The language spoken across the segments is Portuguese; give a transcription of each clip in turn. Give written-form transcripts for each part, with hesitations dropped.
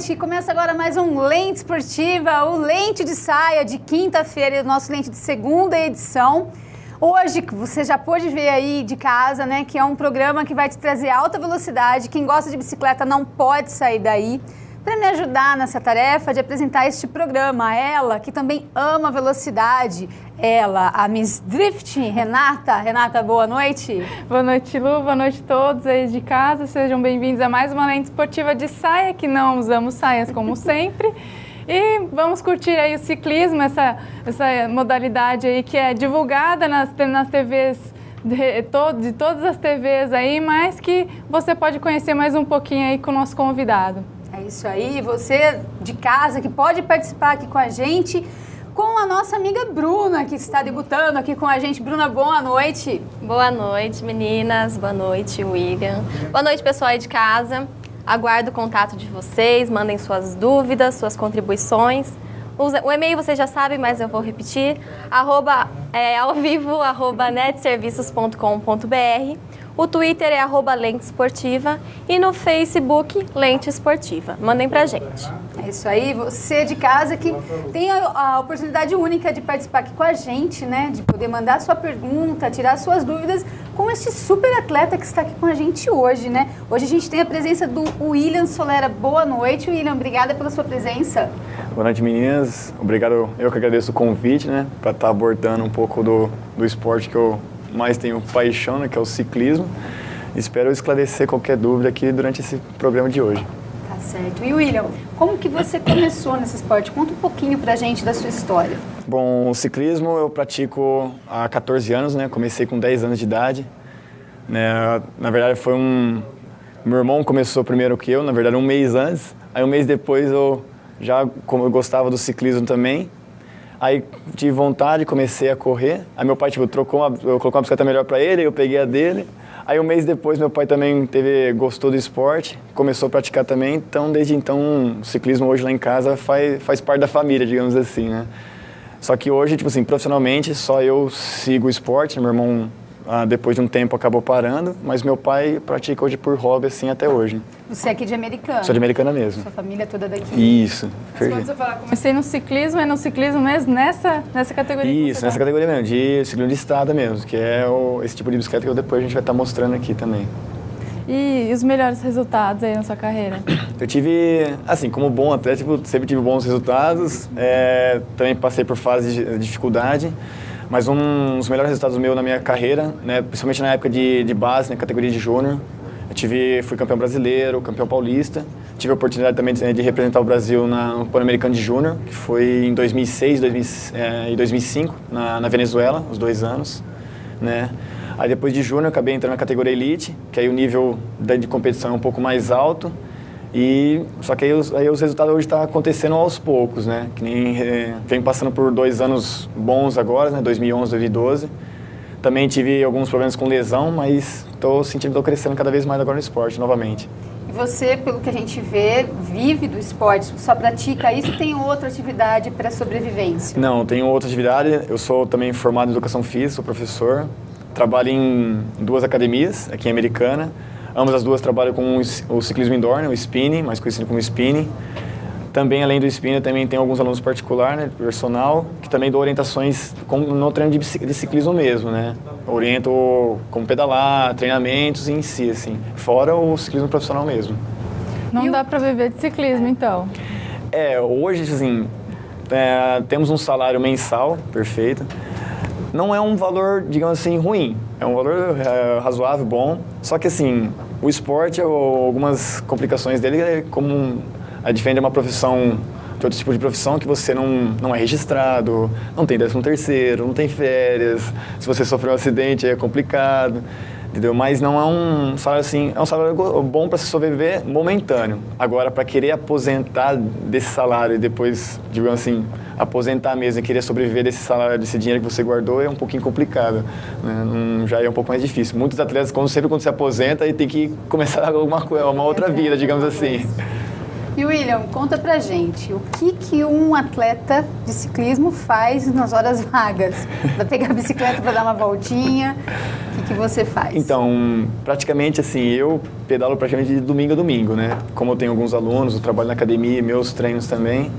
noite. Começa agora mais um Lente Esportiva, o Lente de Saia de quinta-feira e o nosso Lente de segunda edição. Hoje, você já pôde ver aí de casa, né, que é um programa que vai te trazer alta velocidade. Quem gosta de bicicleta não pode sair daí. Para me ajudar nessa tarefa de apresentar este programa, ela que também ama velocidade, ela, a Miss Drift, Renata. Renata, boa noite. Boa noite, Lu. Boa noite a todos aí de casa. Sejam bem-vindos a mais uma Lente Esportiva de Saia, que não usamos saias como sempre. E vamos curtir aí o ciclismo, essa modalidade aí que é divulgada nas TVs, de todas as TVs aí, mas que você pode conhecer mais um pouquinho aí com o nosso convidado. É isso aí, você de casa que pode participar aqui com a gente, com a nossa amiga Bruna, que está debutando aqui com a gente. Bruna, boa noite. Boa noite, meninas. Boa noite, William. Boa noite, pessoal aí de casa. Aguardo o contato de vocês, mandem suas dúvidas, suas contribuições. O e-mail vocês já sabem, mas eu vou repetir, @netserviços.com.br. O Twitter é @Lente Esportiva e no Facebook, Lente Esportiva. Mandem pra gente. É isso aí, você de casa que tem a oportunidade única de participar aqui com a gente, né? De poder mandar sua pergunta, tirar suas dúvidas com este super atleta que está aqui com a gente hoje, né? Hoje a gente tem a presença do William Solera. Boa noite, William. Obrigada pela sua presença. Boa noite, meninas. Obrigado, eu que agradeço o convite, né? Para estar abordando um pouco do esporte que eu mais tenho paixão, né, que é o ciclismo. Espero esclarecer qualquer dúvida aqui durante esse programa de hoje. Tá certo. E William, como que você começou nesse esporte? Conta um pouquinho pra gente da sua história. Bom, o ciclismo eu pratico há 14 anos, né? Comecei com 10 anos de idade. Né? Na verdade, meu irmão começou primeiro que eu, na verdade, um mês antes. Aí um mês depois como eu gostava do ciclismo também. Aí tive vontade, comecei a correr. Aí meu pai colocou uma bicicleta melhor para ele, eu peguei a dele. Aí um mês depois meu pai também gostou do esporte, começou a praticar também. Então desde então o ciclismo hoje lá em casa faz parte da família, digamos assim, né? Só que hoje, profissionalmente só eu sigo o esporte. Meu irmão depois de um tempo acabou parando, mas meu pai pratica hoje por hobby assim até hoje. Você é aqui de Americana? Sou de Americana mesmo. Sua família toda daqui? Isso. Mas quando você fala, comecei no ciclismo, é no ciclismo mesmo, nessa categoria? Isso, nessa categoria mesmo, de ciclismo de estrada mesmo, que é esse tipo de bicicleta que depois a gente vai estar mostrando aqui também. E os melhores resultados aí na sua carreira? Eu tive, assim, como bom atleta, sempre tive bons resultados, também passei por fases de dificuldade. Mas um dos melhores resultados meu na minha carreira, né, principalmente na época de base, na categoria de júnior, fui campeão brasileiro, campeão paulista. Tive a oportunidade também de representar o Brasil no Pan-Americano de Júnior, que foi em 2006 e 2005, na Venezuela, os 2 anos. Né? Aí depois de júnior, acabei entrando na categoria elite, que aí o nível de competição é um pouco mais alto. Só que aí os resultados hoje estão acontecendo aos poucos, né? Que nem vem passando por 2 anos bons agora, né? 2011, 2012. Também tive alguns problemas com lesão, mas estou crescendo cada vez mais agora no esporte, novamente. E você, pelo que a gente vê, vive do esporte, só pratica isso ou tem outra atividade para sobrevivência? Não, tenho outra atividade. Eu sou também formado em Educação Física, sou professor. Trabalho em 2 academias aqui em Americana. Ambas as duas trabalham com o ciclismo indoor, né, o spinning, mais conhecido como spinning. Também, além do spinning, eu também tenho alguns alunos particulares, né, personal, que também dou orientações no treino de ciclismo mesmo, né? Oriento como pedalar, treinamentos em si, assim, fora o ciclismo profissional mesmo. Não dá para viver de ciclismo, então? Hoje, assim, temos um salário mensal, perfeito. Não é um valor, digamos assim, ruim. É um valor razoável, bom. Só que, assim, o esporte, algumas complicações dele é como diferente de uma profissão, de outro tipo de profissão, que você não é registrado, não tem 13º, não tem férias. Se você sofreu um acidente, é complicado. Entendeu? Mas não é um salário assim, é um salário bom para se sobreviver momentâneo. Agora, para querer aposentar desse salário e depois, digamos assim, aposentar mesmo e querer sobreviver desse salário, desse dinheiro que você guardou, é um pouquinho complicado, né? Já é um pouco mais difícil. Muitos atletas, sempre quando se aposenta, aí tem que começar uma outra vida, digamos assim. E William, conta pra gente, o que um atleta de ciclismo faz nas horas vagas? Vai pegar a bicicleta para dar uma voltinha, o que você faz? Então, praticamente assim, eu pedalo praticamente de domingo a domingo, né? Como eu tenho alguns alunos, eu trabalho na academia, meus treinos também,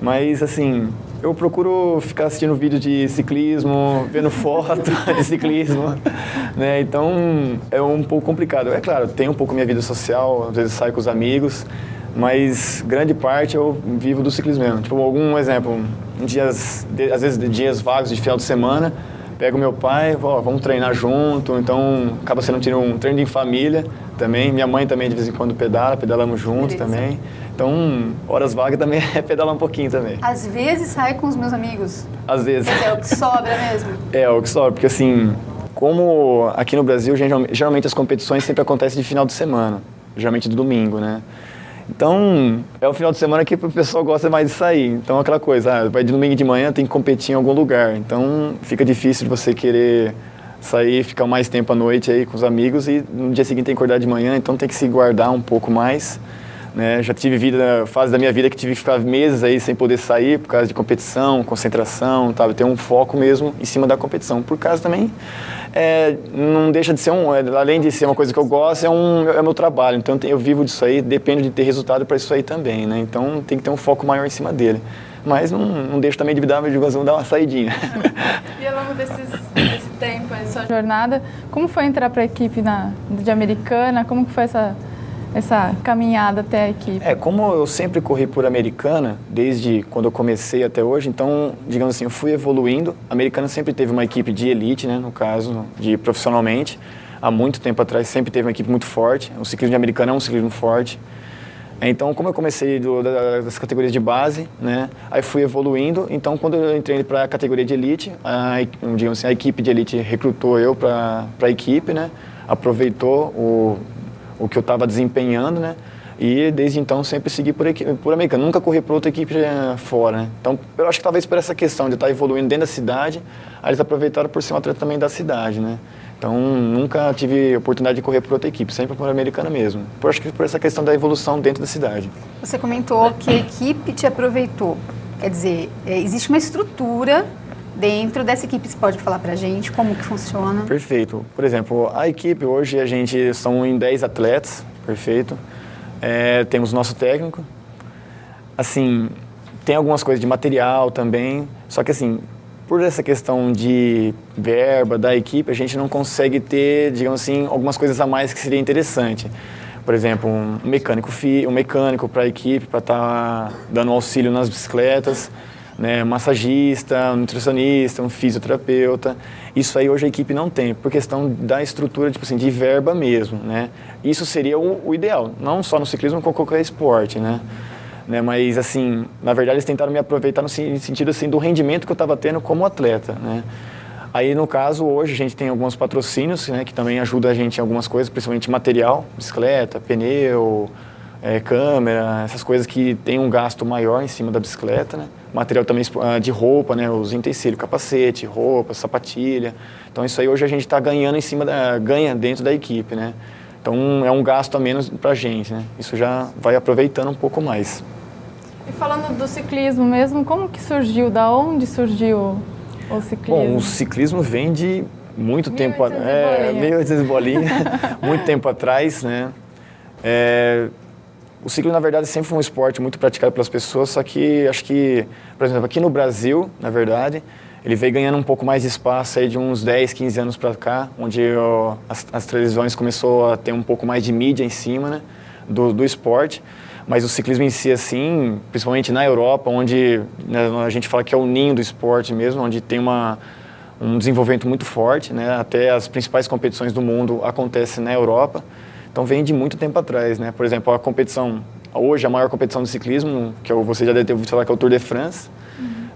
mas assim, eu procuro ficar assistindo vídeo de ciclismo, vendo foto de ciclismo, né? Então, é um pouco complicado. É claro, tenho um pouco minha vida social, às vezes saio com os amigos, mas grande parte eu vivo do ciclismo mesmo. Tipo, algum exemplo, às vezes dias vagos de final de semana, pego meu pai, vamos treinar junto, então acaba sendo um treino em família também. Minha mãe também de vez em quando pedalamos juntos também. Então, horas vagas também é pedalar um pouquinho também. Às vezes saio com os meus amigos. Às vezes. Mas é o que sobra mesmo? É o que sobra, porque assim, como aqui no Brasil, geralmente as competições sempre acontecem de final de semana, geralmente do domingo, né? Então, é o final de semana que o pessoal gosta mais de sair. Então, aquela coisa, vai de domingo de manhã, tem que competir em algum lugar. Então, fica difícil de você querer sair, ficar mais tempo à noite aí com os amigos e no dia seguinte tem que acordar de manhã, então tem que se guardar um pouco mais, né? Já tive fase da minha vida que tive que ficar meses aí sem poder sair por causa de competição, concentração, sabe? Ter um foco mesmo em cima da competição. Por causa também, não deixa de ser além de ser uma coisa que eu gosto, é meu trabalho. Então eu vivo disso aí, depende de ter resultado para isso aí também, né? Então tem que ter um foco maior em cima dele. Mas não deixo também de dar uma saidinha. E ao longo desse tempo, essa jornada, como foi entrar para a equipe de Americana? Como que foi essa caminhada até a equipe? Como eu sempre corri por Americana, desde quando eu comecei até hoje, então, digamos assim, eu fui evoluindo. A Americana sempre teve uma equipe de elite, né, no caso, de profissionalmente. Há muito tempo atrás sempre teve uma equipe muito forte. O ciclismo de Americana é um ciclismo forte. Então, como eu comecei das categorias de base, né, aí fui evoluindo. Então, quando eu entrei para a categoria de elite, digamos assim, a equipe de elite recrutou eu para a equipe, né, aproveitou o que eu estava desempenhando, né, e desde então sempre segui por Americana. Nunca corri para outra equipe fora, né. Então, eu acho que talvez por essa questão de estar evoluindo dentro da cidade, aí eles aproveitaram por ser um atleta também da cidade, né. Então, nunca tive oportunidade de correr por outra equipe, sempre por Americana mesmo. Acho que por essa questão da evolução dentro da cidade. Você comentou que a equipe te aproveitou. Quer dizer, existe uma estrutura dentro dessa equipe. Você pode falar pra gente como que funciona? Perfeito. Por exemplo, a equipe hoje, a gente são em 10 atletas, perfeito. Temos nosso técnico. Assim, tem algumas coisas de material também, só que assim, por essa questão de verba da equipe, a gente não consegue ter, digamos assim, algumas coisas a mais que seria interessante. Por exemplo, um mecânico para a equipe, para estar dando auxílio nas bicicletas, né, massagista, um nutricionista, um fisioterapeuta. Isso aí hoje a equipe não tem, por questão da estrutura, tipo assim, de verba mesmo, né? Isso seria o ideal, não só no ciclismo, como qualquer esporte, né? Mas, assim, na verdade, eles tentaram me aproveitar no sentido, assim, do rendimento que eu estava tendo como atleta, né? Aí, no caso, hoje a gente tem alguns patrocínios, né, que também ajudam a gente em algumas coisas, principalmente material, bicicleta, pneu, câmera, essas coisas que tem um gasto maior em cima da bicicleta, né? Material também de roupa, né, os utensílios, capacete, roupa, sapatilha. Então, isso aí hoje a gente está ganhando ganha dentro da equipe, né? Então, é um gasto a menos para a gente, né? Isso já vai aproveitando um pouco mais. E falando do ciclismo mesmo, como que surgiu? Da onde surgiu o ciclismo? Bom, o ciclismo vem de muito tempo... 1800 bolinha. Muito tempo atrás, né? O ciclismo, na verdade, sempre foi um esporte muito praticado pelas pessoas, só que acho que, por exemplo, aqui no Brasil, na verdade, ele veio ganhando um pouco mais de espaço aí de uns 10, 15 anos para cá, onde as televisões começou a ter um pouco mais de mídia em cima, né, do esporte. Mas o ciclismo em si, assim, principalmente na Europa, onde, né, a gente fala que é o ninho do esporte mesmo, onde tem um desenvolvimento muito forte, né, até as principais competições do mundo acontecem na Europa. Então vem de muito tempo atrás, né? Por exemplo, hoje a maior competição de ciclismo, que você já deve ter ouvido falar, que é o Tour de France,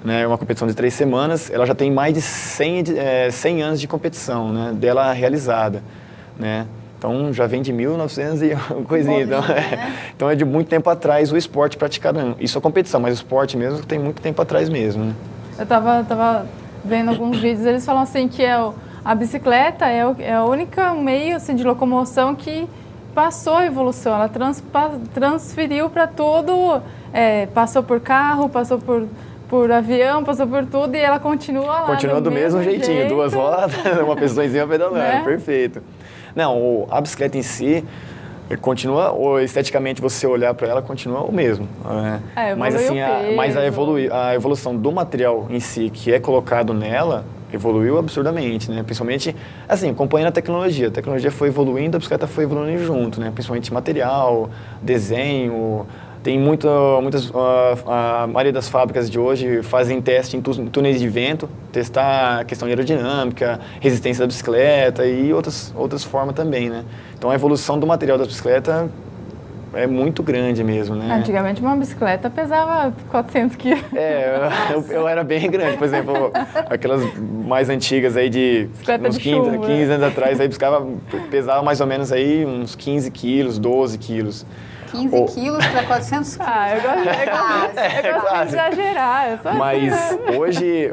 né, é uma competição de 3 semanas, ela já tem mais de 100 anos de competição, né, dela realizada, né? Então já vem de 1900 e coisinha, então é de muito tempo atrás o esporte praticado, isso é competição, mas o esporte mesmo tem muito tempo atrás mesmo, né? Eu tava vendo alguns vídeos, eles falam assim que a bicicleta é o único meio assim, de locomoção que passou a evolução, ela transferiu para tudo, passou por carro, passou por avião, passou por tudo e ela continua lá. Continua do mesmo jeitinho, 2 rodas, uma pessoazinha pedalando, né? Perfeito. Não, a bicicleta em si continua, ou esteticamente você olhar para ela, continua o mesmo. Mas assim, a evolução do material em si que é colocado nela evoluiu absurdamente, né? Principalmente, assim, acompanhando a tecnologia. A tecnologia foi evoluindo, a bicicleta foi evoluindo junto, né? Principalmente material, desenho. Tem a maioria das fábricas de hoje fazem teste em túneis de vento, testar a questão de aerodinâmica, resistência da bicicleta e outras formas também, né? Então a evolução do material da bicicleta é muito grande mesmo, né? Antigamente uma bicicleta pesava 400 quilos. Eu era bem grande, por exemplo, aquelas mais antigas aí de uns 15 anos atrás, aí pesava mais ou menos aí uns 15 quilos, 12 quilos. 15 quilos para 400 quilos. Eu gosto de exagerar. Mas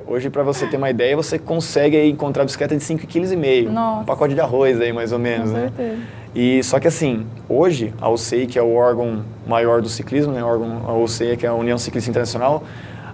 hoje para você ter uma ideia, você consegue aí encontrar bicicleta de 5,5 kg. Um pacote de arroz aí, mais ou menos, com né? certeza. E só que assim, hoje a UCI, que é o órgão maior do ciclismo, né? A UCI, que é a União Ciclista Internacional,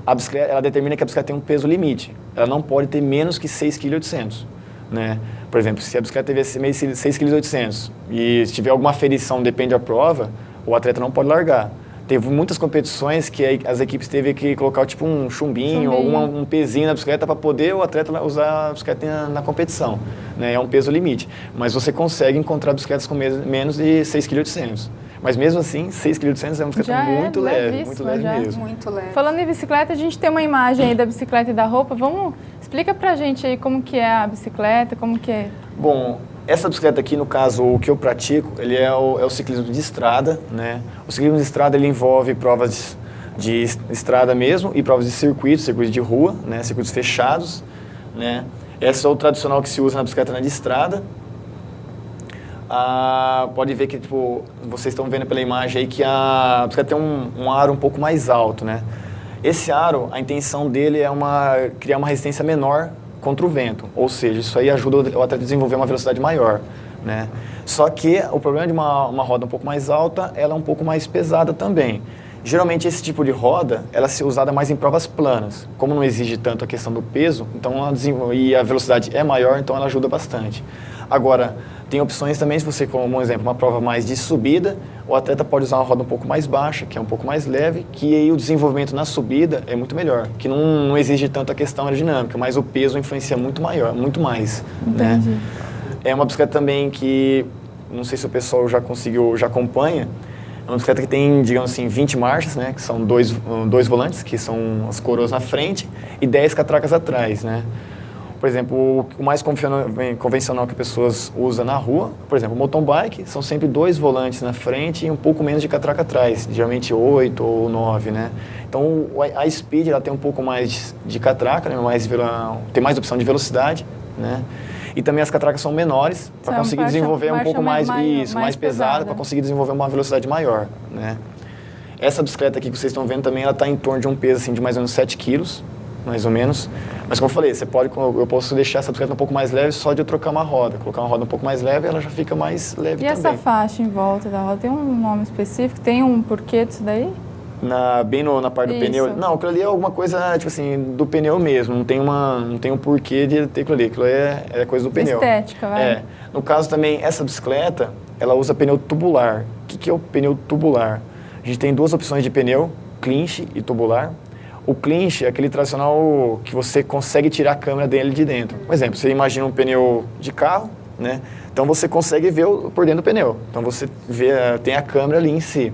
a bicicleta, ela determina que a bicicleta tem um peso limite. Ela não pode ter menos que 6,8 kg, né? Por exemplo, se a bicicleta tiver 6,8 kg e se tiver alguma aferição, depende da prova, o atleta não pode largar. Teve muitas competições que as equipes teve que colocar tipo um chumbinho. Ou um pezinho na bicicleta para poder o atleta usar a bicicleta na competição, né? É um peso limite. Mas você consegue encontrar bicicletas com menos de 6,8 kg. Mas mesmo assim, 6,8 kg é uma bicicleta muito leve mesmo. Muito leve. Falando em bicicleta, a gente tem uma imagem aí da bicicleta e da roupa. Explica pra gente aí como que é a bicicleta, como que é. Bom, essa bicicleta aqui, no caso, o que eu pratico, ele é o ciclismo de estrada, né? O ciclismo de estrada, ele envolve provas de estrada mesmo e provas de circuitos de rua, né? Circuitos fechados, né? Esse é o tradicional que se usa na bicicleta de estrada. Pode ver que, tipo, vocês estão vendo pela imagem aí que a bicicleta tem um aro um pouco mais alto, né? Esse aro, a intenção dele é criar uma resistência menor contra o vento, ou seja, isso aí ajuda o atleta a desenvolver uma velocidade maior, né? Só que o problema de uma roda um pouco mais alta, ela é um pouco mais pesada também. Geralmente esse tipo de roda, ela é usada mais em provas planas. Como não exige tanto a questão do peso, então e a velocidade é maior, então ela ajuda bastante. Agora, tem opções também, se você, como um exemplo, uma prova mais de subida, o atleta pode usar uma roda um pouco mais baixa, que é um pouco mais leve, que aí o desenvolvimento na subida é muito melhor, que não exige tanto a questão aerodinâmica, mas o peso influencia muito mais, né? É uma bicicleta também que, não sei se o pessoal já acompanha, é uma bicicleta que tem, digamos assim, 20 marchas, né, que são dois volantes, que são as coroas na frente, e 10 catracas atrás, né? Por exemplo, o mais convencional que pessoas usam na rua, por exemplo, o mountain bike, são sempre 2 volantes na frente e um pouco menos de catraca atrás, geralmente 8 ou 9, né? Então, a Speed, ela tem um pouco mais de catraca, né? Tem mais opção de velocidade, né? E também as catracas são menores, para conseguir desenvolver um pouco mais pesada, para conseguir desenvolver uma velocidade maior, né? Essa bicicleta aqui que vocês estão vendo também, ela está em torno de um peso assim, de mais ou menos 7 quilos, mais ou menos. Mas como eu falei, eu posso deixar essa bicicleta um pouco mais leve só de eu trocar uma roda. Colocar uma roda um pouco mais leve, ela já fica mais leve também. E essa faixa em volta da roda, tem um nome específico? Tem um porquê disso daí? Bem na parte do pneu? Não, aquilo ali é alguma coisa, tipo assim, do pneu mesmo. Não tem um porquê de ter aquilo ali. Aquilo é coisa do pneu. Estética, vai. No caso também, essa bicicleta, ela usa pneu tubular. O que é o pneu tubular? A gente tem 2 opções de pneu, clinch e tubular. O clinch é aquele tradicional que você consegue tirar a câmera dele de dentro. Por exemplo, você imagina um pneu de carro, né? Então você consegue ver por dentro do pneu. Então você tem a câmera ali em si.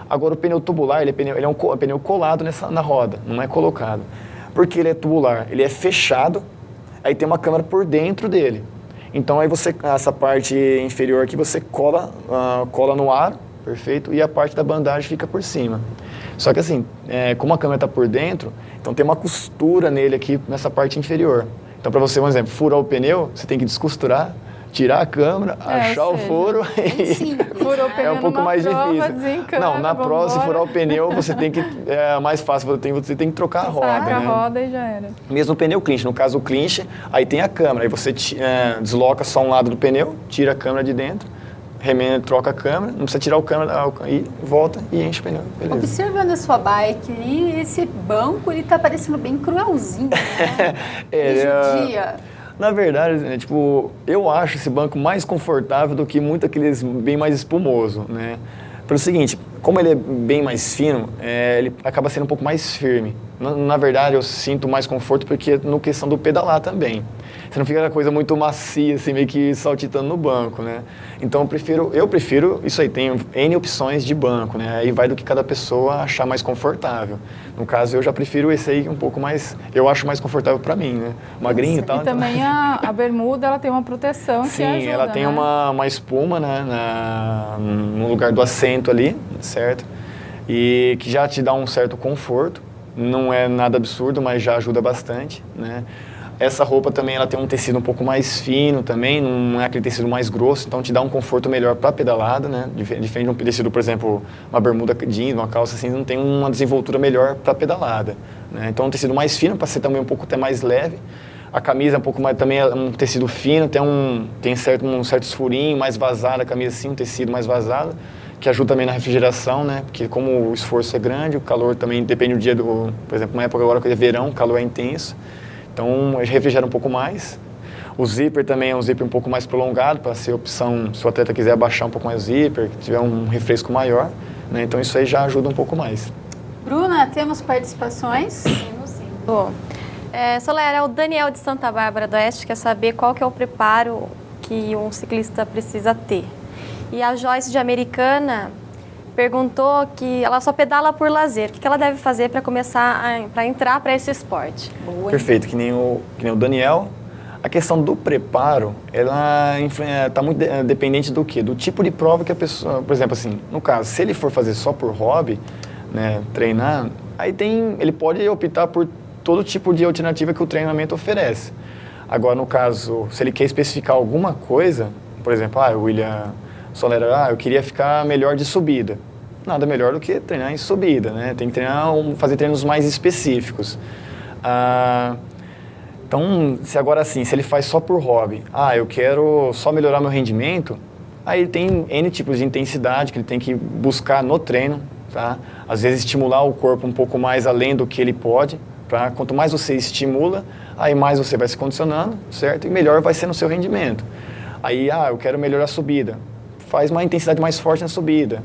Agora o pneu tubular, ele é um pneu colado na roda, não é colocado. Porque ele é tubular, ele é fechado, aí tem uma câmera por dentro dele. Então aí essa parte inferior aqui você cola no aro, perfeito, e a parte da bandagem fica por cima. Só que assim, como a câmera está por dentro, então tem uma costura nele aqui nessa parte inferior. Então para você, por exemplo, furar o pneu, você tem que descosturar, tirar a câmera, achar o furo e furou o pneu é um pouco mais difícil. Não, na prova, se furar o pneu, você tem que mais fácil, você tem que trocar a roda, né? A roda e já era. Mesmo o pneu clinch, no caso o clinch, aí tem a câmera, aí você desloca só um lado do pneu, tira a câmera de dentro, remenda, troca a câmera, não precisa tirar o câmera, e volta e enche o pneu, beleza. Observando a sua bike ali, esse banco, ele tá parecendo bem cruelzinho, né? Judia. Na verdade, né, tipo, eu acho esse banco mais confortável do que muito aqueles bem mais espumoso, né? Pelo seguinte, como ele é bem mais fino, ele acaba sendo um pouco mais firme. Na verdade, eu sinto mais conforto porque no questão do pedalar também. Você não fica aquela coisa muito macia, assim, meio que saltitando no banco, né? Então eu prefiro isso aí, tem N opções de banco, né? Aí vai do que cada pessoa achar mais confortável. No caso, eu já prefiro esse aí um pouco mais, eu acho mais confortável para mim, né? Magrinho e tal. E também a bermuda, ela tem uma proteção que ajuda, sim, ela tem, né, uma espuma, né, no lugar do assento ali, certo? E que já te dá um certo conforto. Não é nada absurdo, mas já ajuda bastante, né? Essa roupa também ela tem um tecido um pouco mais fino também, não é aquele tecido mais grosso, então te dá um conforto melhor para a pedalada, né? Diferente de um tecido, por exemplo, uma bermuda jeans, uma calça assim, não tem uma desenvoltura melhor para a pedalada, né? Então é um tecido mais fino para ser também um pouco até mais leve. A camisa é um pouco mais, também é um tecido fino, tem certos furinhos, mais vazada a camisa assim, um tecido mais vazado, que ajuda também na refrigeração, né? Porque como o esforço é grande, o calor também depende do dia, por exemplo, uma época agora que é verão, o calor é intenso. Então, refrigera um pouco mais. O zíper também é um zíper um pouco mais prolongado, para ser opção, se o atleta quiser abaixar um pouco mais o zíper, tiver um refresco maior, né? Então, isso aí já ajuda um pouco mais. Bruna, temos participações? Temos sim. Solera, o Daniel de Santa Bárbara do Oeste quer saber qual que é o preparo que um ciclista precisa ter. E a Joyce de Americana perguntou que ela só pedala por lazer. O que ela deve fazer para para entrar para esse esporte? Boa. Perfeito, que nem o Daniel. A questão do preparo, ela está muito dependente do quê? Do tipo de prova que a pessoa... Por exemplo, assim, no caso, se ele for fazer só por hobby, né, treinar, aí ele pode optar por todo tipo de alternativa que o treinamento oferece. Agora, no caso, se ele quer especificar alguma coisa, por exemplo, o William Solera, eu queria ficar melhor de subida. Nada melhor do que treinar em subida, né? Tem que treinar, fazer treinos mais específicos. Então, se ele faz só por hobby, eu quero só melhorar meu rendimento, aí tem N tipos de intensidade que ele tem que buscar no treino, tá? Às vezes estimular o corpo um pouco mais além do que ele pode, tá? Quanto mais você estimula, aí mais você vai se condicionando, certo? E melhor vai ser no seu rendimento. Aí, eu quero melhorar a subida, faz uma intensidade mais forte na subida.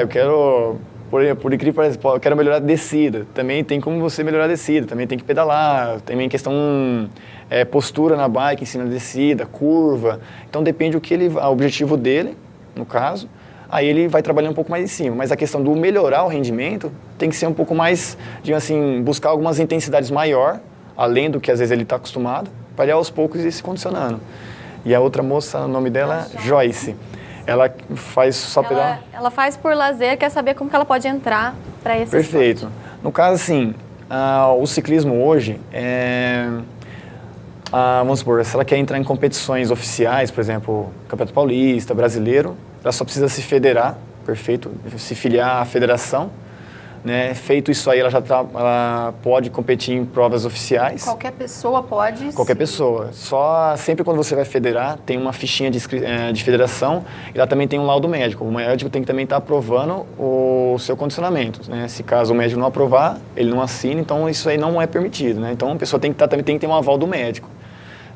Eu quero, por incrível que pareça, eu quero melhorar a descida. Também tem como você melhorar a descida, também tem que pedalar, também questão postura na bike, em cima da descida, curva. Então depende o objetivo dele, no caso, aí ele vai trabalhando um pouco mais em cima. Mas a questão do melhorar o rendimento tem que ser um pouco mais, digamos assim, buscar algumas intensidades maior, além do que às vezes ele está acostumado, para ele aos poucos ir se condicionando. E a outra moça, o nome dela é Joyce. Ela faz só pedal? Ela faz por lazer, quer saber como que ela pode entrar para esse Perfeito. esporte. No caso, assim, o ciclismo hoje, vamos supor, se ela quer entrar em competições oficiais, por exemplo, Campeonato Paulista, Brasileiro, ela só precisa se federar, perfeito, se filiar à federação, né? Feito isso aí, ela pode competir em provas oficiais. Qualquer pessoa pode? Qualquer pessoa. Só sempre quando você vai federar, tem uma fichinha de federação e lá também tem um laudo médico. O médico tem que também estar aprovando o seu condicionamento, né? Se caso o médico não aprovar, ele não assina, então isso aí não é permitido, né? Então a pessoa também tem que ter um aval do médico.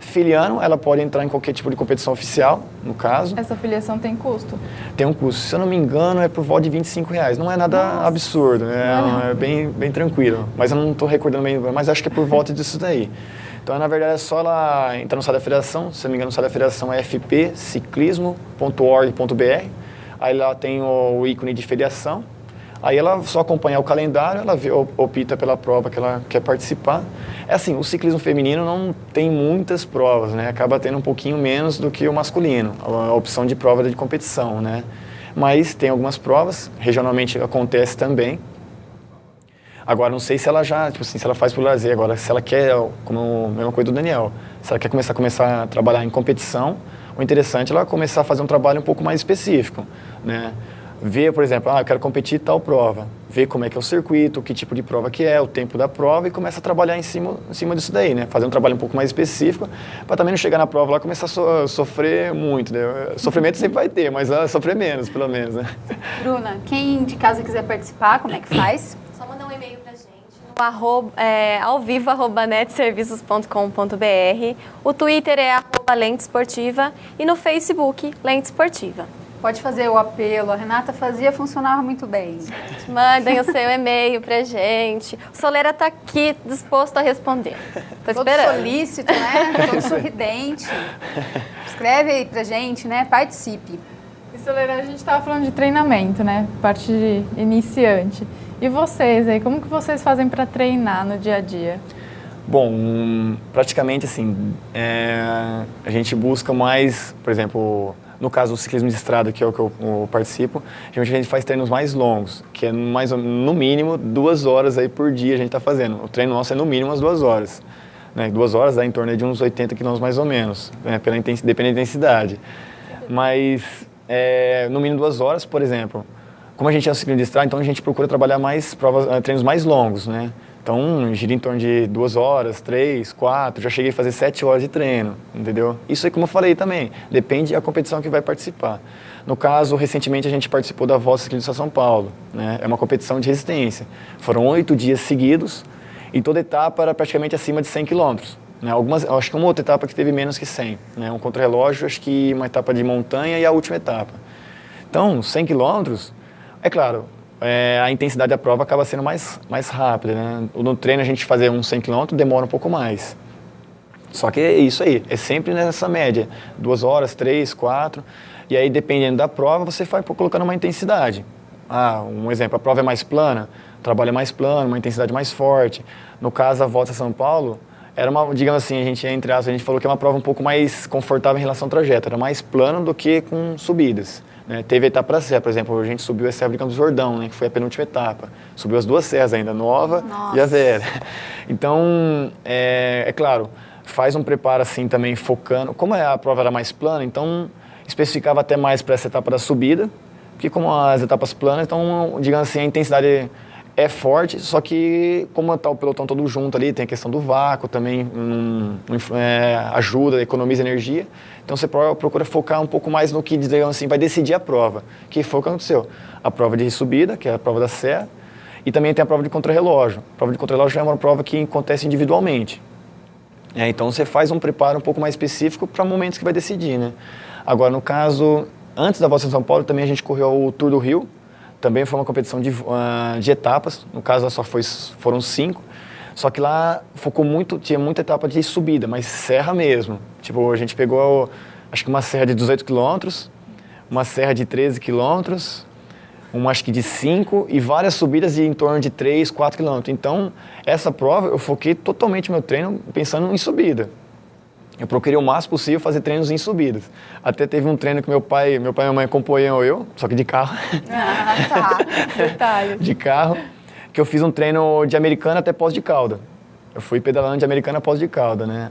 Filiando, ela pode entrar em qualquer tipo de competição oficial, no caso. Essa filiação tem custo? Tem um custo. Se eu não me engano, é por volta de R$25. Não é nada absurdo, né? É bem tranquilo. Mas eu não estou recordando bem, mas acho que é por volta disso daí. Então, na verdade, é só ela entrar no site da federação. Se eu não me engano, o site da federação é fpciclismo.org.br. Aí lá tem o ícone de filiação. Aí ela só acompanha o calendário, ela opta pela prova que ela quer participar. É assim, o ciclismo feminino não tem muitas provas, né? Acaba tendo um pouquinho menos do que o masculino, a opção de prova de competição, né? Mas tem algumas provas, regionalmente acontece também. Agora, não sei se ela já, se ela faz por lazer. Agora, se ela quer, como a mesma coisa do Daniel, se ela quer começar a trabalhar em competição, o interessante é ela começar a fazer um trabalho um pouco mais específico, né? Ver, por exemplo, eu quero competir em tal prova. vê como é que é o circuito, que tipo de prova que é, o tempo da prova e começa a trabalhar em cima disso daí, né? Fazer um trabalho um pouco mais específico para também não chegar na prova lá e começar a sofrer muito, né? Sofrimento sempre vai ter, mas sofrer menos, pelo menos, né? Bruna, quem de casa quiser participar, como é que faz? Só mandar um e-mail pra gente no alvivo@netserviços.com.br. O Twitter é @Lente Esportiva e no Facebook, Lente Esportiva. Pode fazer o apelo. A Renata fazia, funcionava muito bem. Mandem o seu e-mail pra gente. O Soleira tá aqui disposto a responder. Tô Todo esperando. solícito, né? Todo sorridente. Escreve aí pra gente, né? Participe. E Soleira, a gente estava falando de treinamento, né? Parte de iniciante. E vocês aí, como que vocês fazem para treinar no dia a dia? Bom, praticamente assim, a gente busca mais, por exemplo, no caso do ciclismo de estrada, que é o que eu participo, geralmente a gente faz treinos mais longos, que é no mínimo 2 horas aí por dia a gente está fazendo. O treino nosso é no mínimo umas 2 horas. Né? 2 horas dá em torno de uns 80 quilômetros mais ou menos, né? Depende da intensidade. Mas no mínimo 2 horas, por exemplo, como a gente é um ciclismo de estrada, então a gente procura trabalhar mais treinos mais longos, né? Então, gira em torno de 2 horas, 3, 4, já cheguei a fazer 7 horas de treino, entendeu? Isso aí, como eu falei também, depende da competição que vai participar. No caso, recentemente a gente participou da Volta Ciclista São Paulo, né? É uma competição de resistência. Foram 8 dias seguidos e toda etapa era praticamente acima de 100 quilômetros. Né? Acho que uma outra etapa que teve menos que 100, né? Um contra-relógio, acho que uma etapa de montanha e a última etapa. Então, 100 quilômetros, é claro, a intensidade da prova acaba sendo mais rápida, né? No treino a gente fazer uns 100 km demora um pouco mais. Só que é isso aí, é sempre nessa média, 2 horas, 3, 4, e aí dependendo da prova você vai colocando uma intensidade. Um exemplo, a prova é mais plana, o trabalho é mais plano, uma intensidade mais forte. No caso, a Volta a São Paulo, era uma, digamos assim, a gente falou que é uma prova um pouco mais confortável em relação ao trajeto, era mais plano do que com subidas. Né? Teve a etapa da serra, por exemplo, a gente subiu a Serra de Campos do Jordão, né, que foi a penúltima etapa. Subiu as 2 serras ainda, a nova e a velha. Então, é claro, faz um preparo assim também focando. Como a prova era mais plana, então especificava até mais para essa etapa da subida, porque como as etapas planas, então, digamos assim, a intensidade é forte, só que como está o pelotão todo junto ali, tem a questão do vácuo também, ajuda, economiza energia. Então você procura focar um pouco mais no que, digamos assim, vai decidir a prova. Que foi o que aconteceu. A prova de subida, que é a prova da serra, e também tem a prova de contrarrelógio. A prova de contrarrelógio é uma prova que acontece individualmente. Então você faz um preparo um pouco mais específico para momentos que vai decidir, né? Agora, no caso, antes da Volta a São Paulo, também a gente correu o Tour do Rio. Também foi uma competição de etapas, no caso foram 5, só que lá tinha muita etapa de subida, mas serra mesmo. Tipo, a gente pegou, acho que uma serra de 18 quilômetros, uma serra de 13 quilômetros, uma acho que de 5 e várias subidas de em torno de 3, 4 quilômetros. Então, essa prova eu foquei totalmente meu treino pensando em subida. Eu procurei o máximo possível fazer treinos em subidas. Até teve um treino que meu pai e minha mãe acompanhou eu, só que de carro. Tá. Detalhe. De carro, que eu fiz um treino de Americana até Poços de Calda. Eu fui pedalando de Americana a Poços de Calda, né?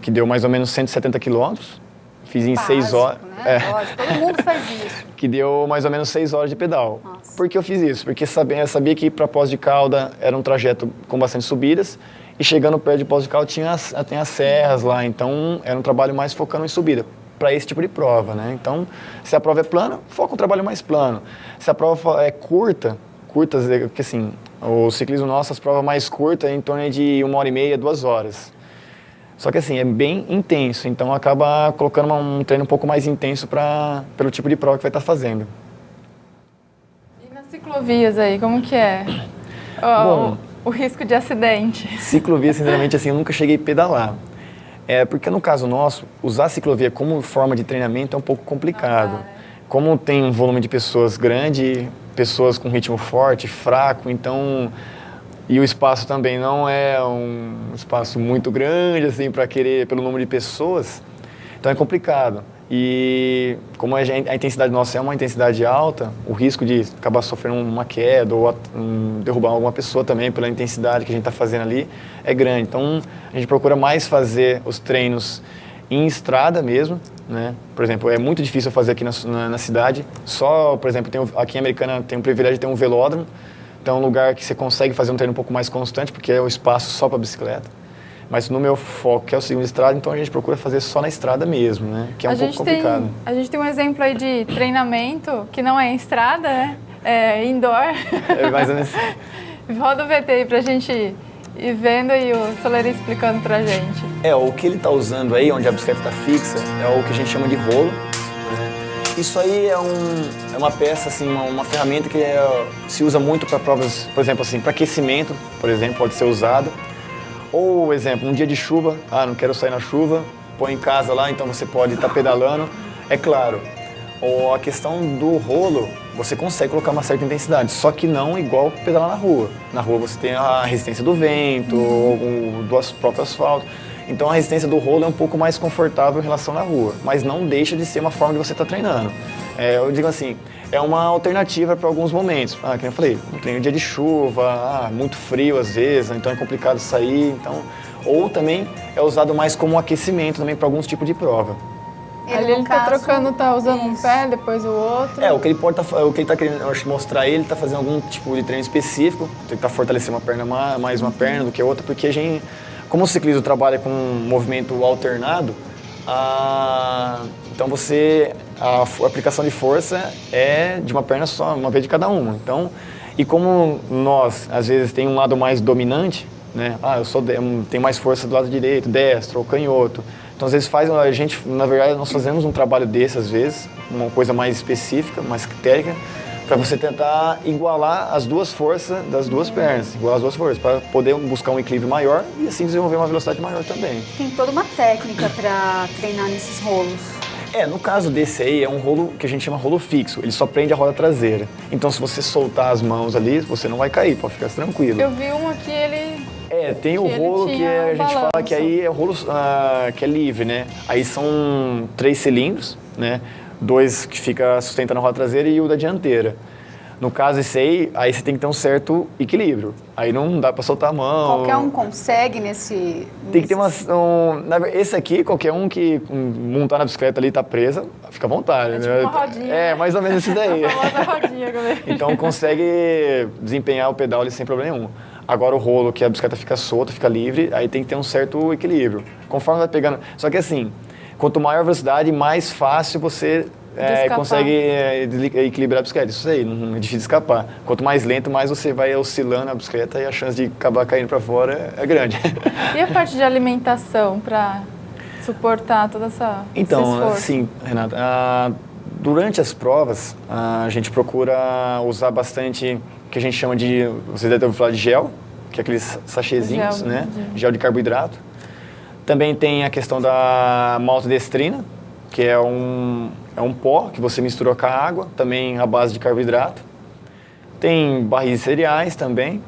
Que deu mais ou menos 170 quilômetros. Fiz em 6 horas. Né? Lógico, todo mundo faz isso. Que deu mais ou menos 6 horas de pedal. Nossa. Por que eu fiz isso? Porque eu sabia que para Poços de Calda era um trajeto com bastante subidas. E chegando perto de Poços de Calda tem as serras lá, então era um trabalho mais focando em subida, para esse tipo de prova, né? Então, se a prova é plana, foca um trabalho mais plano. Se a prova é curtas, porque assim, o ciclismo nosso, as provas mais curtas é em torno de 1h30, 2 horas. Só que assim, é bem intenso, então acaba colocando um treino um pouco mais intenso pelo tipo de prova que vai estar fazendo. E nas ciclovias aí, como que é? Bom, o risco de acidente. Ciclovia, sinceramente, assim, eu nunca cheguei a pedalar. Porque no caso nosso, usar a ciclovia como forma de treinamento é um pouco complicado. Como tem um volume de pessoas grande, pessoas com ritmo forte, fraco, então... E o espaço também não é um espaço muito grande, assim, para querer, pelo número de pessoas. Então é complicado. E como a intensidade nossa é uma intensidade alta, o risco de acabar sofrendo uma queda ou derrubar alguma pessoa também pela intensidade que a gente está fazendo ali é grande. Então a gente procura mais fazer os treinos em estrada mesmo, né? Por exemplo, é muito difícil fazer aqui na cidade. Só, por exemplo, aqui em Americana tem o privilégio de ter um velódromo. Então é um lugar que você consegue fazer um treino um pouco mais constante, porque é um espaço só para bicicleta. Mas no meu foco, que é o ciclismo de estrada, então a gente procura fazer só na estrada mesmo, né? Que é um pouco complicado. A gente tem um exemplo aí de treinamento que não é em estrada, né? É indoor. É mais ou menos. Roda o VT aí pra gente ir vendo e o Soleri explicando pra gente. O que ele tá usando aí, onde a bicicleta tá fixa, é o que a gente chama de rolo. Isso aí é uma peça, assim, uma ferramenta que se usa muito para provas, por exemplo, assim, para aquecimento, por exemplo, pode ser usado. Ou, exemplo, um dia de chuva, não quero sair na chuva, põe em casa lá, então você pode estar pedalando. É claro, ou a questão do rolo, você consegue colocar uma certa intensidade, só que não igual pedalar na rua. Na rua você tem a resistência do vento, do próprio asfalto. Então a resistência do rolo é um pouco mais confortável em relação na rua, mas não deixa de ser uma forma de você estar treinando. Eu digo assim, é uma alternativa para alguns momentos. Como eu falei, tem um dia de chuva, muito frio às vezes, então é complicado sair. Então, ou também é usado mais como aquecimento também para alguns tipos de prova. Ele tá trocando, tá usando um pé, depois o outro. O que ele tá querendo mostrar, ele tá fazendo algum tipo de treino específico, tentar fortalecer uma perna mais uma perna do que a outra, porque a gente, como o ciclismo trabalha com um movimento alternado, então a aplicação de força é de uma perna só, uma vez de cada uma. Então, e como nós, às vezes, tem um lado mais dominante, né? Eu tenho mais força do lado direito, destro ou canhoto. Então, às vezes, na verdade, nós fazemos um trabalho desse, às vezes, uma coisa mais específica, mais técnica, para você tentar igualar as duas forças das duas pernas, igualar as duas forças, para poder buscar um equilíbrio maior e assim desenvolver uma velocidade maior também. Tem toda uma técnica para treinar nesses rolos. No caso desse aí, é um rolo que a gente chama rolo fixo, ele só prende a roda traseira. Então, se você soltar as mãos ali, você não vai cair, pode ficar tranquilo. Eu vi um aqui, ele... Tem o rolo que a gente fala que aí é o rolo que é livre, né? Aí são 3 cilindros, né? 2 que fica sustentando a roda traseira e o da dianteira. No caso esse aí você tem que ter um certo equilíbrio. Aí não dá para soltar a mão. Qualquer um consegue nesse... Tem que ter esse aqui, qualquer um que montar na bicicleta ali e tá presa, fica à vontade. Tipo uma rodinha. Mais ou menos isso daí. A famosa rodinha, galera. Então consegue desempenhar o pedal ali sem problema nenhum. Agora o rolo, que a bicicleta fica solta, fica livre, aí tem que ter um certo equilíbrio. Conforme vai pegando... Só que assim, quanto maior a velocidade, mais fácil você consegue equilibrar a bicicleta. Isso aí, não é difícil de escapar. Quanto mais lento, mais você vai oscilando a bicicleta e a chance de acabar caindo para fora é grande. E a parte de alimentação para suportar toda esse esforço? Assim, Renata, durante as provas, a gente procura usar bastante o que a gente chama de, você deve ter ouvido falar de gel, que é aqueles sachêzinhos, né? Gel de carboidrato. Também tem a questão da maltodestrina, que é um pó que você mistura com a água, também à base de carboidrato. Tem barris de cereais também.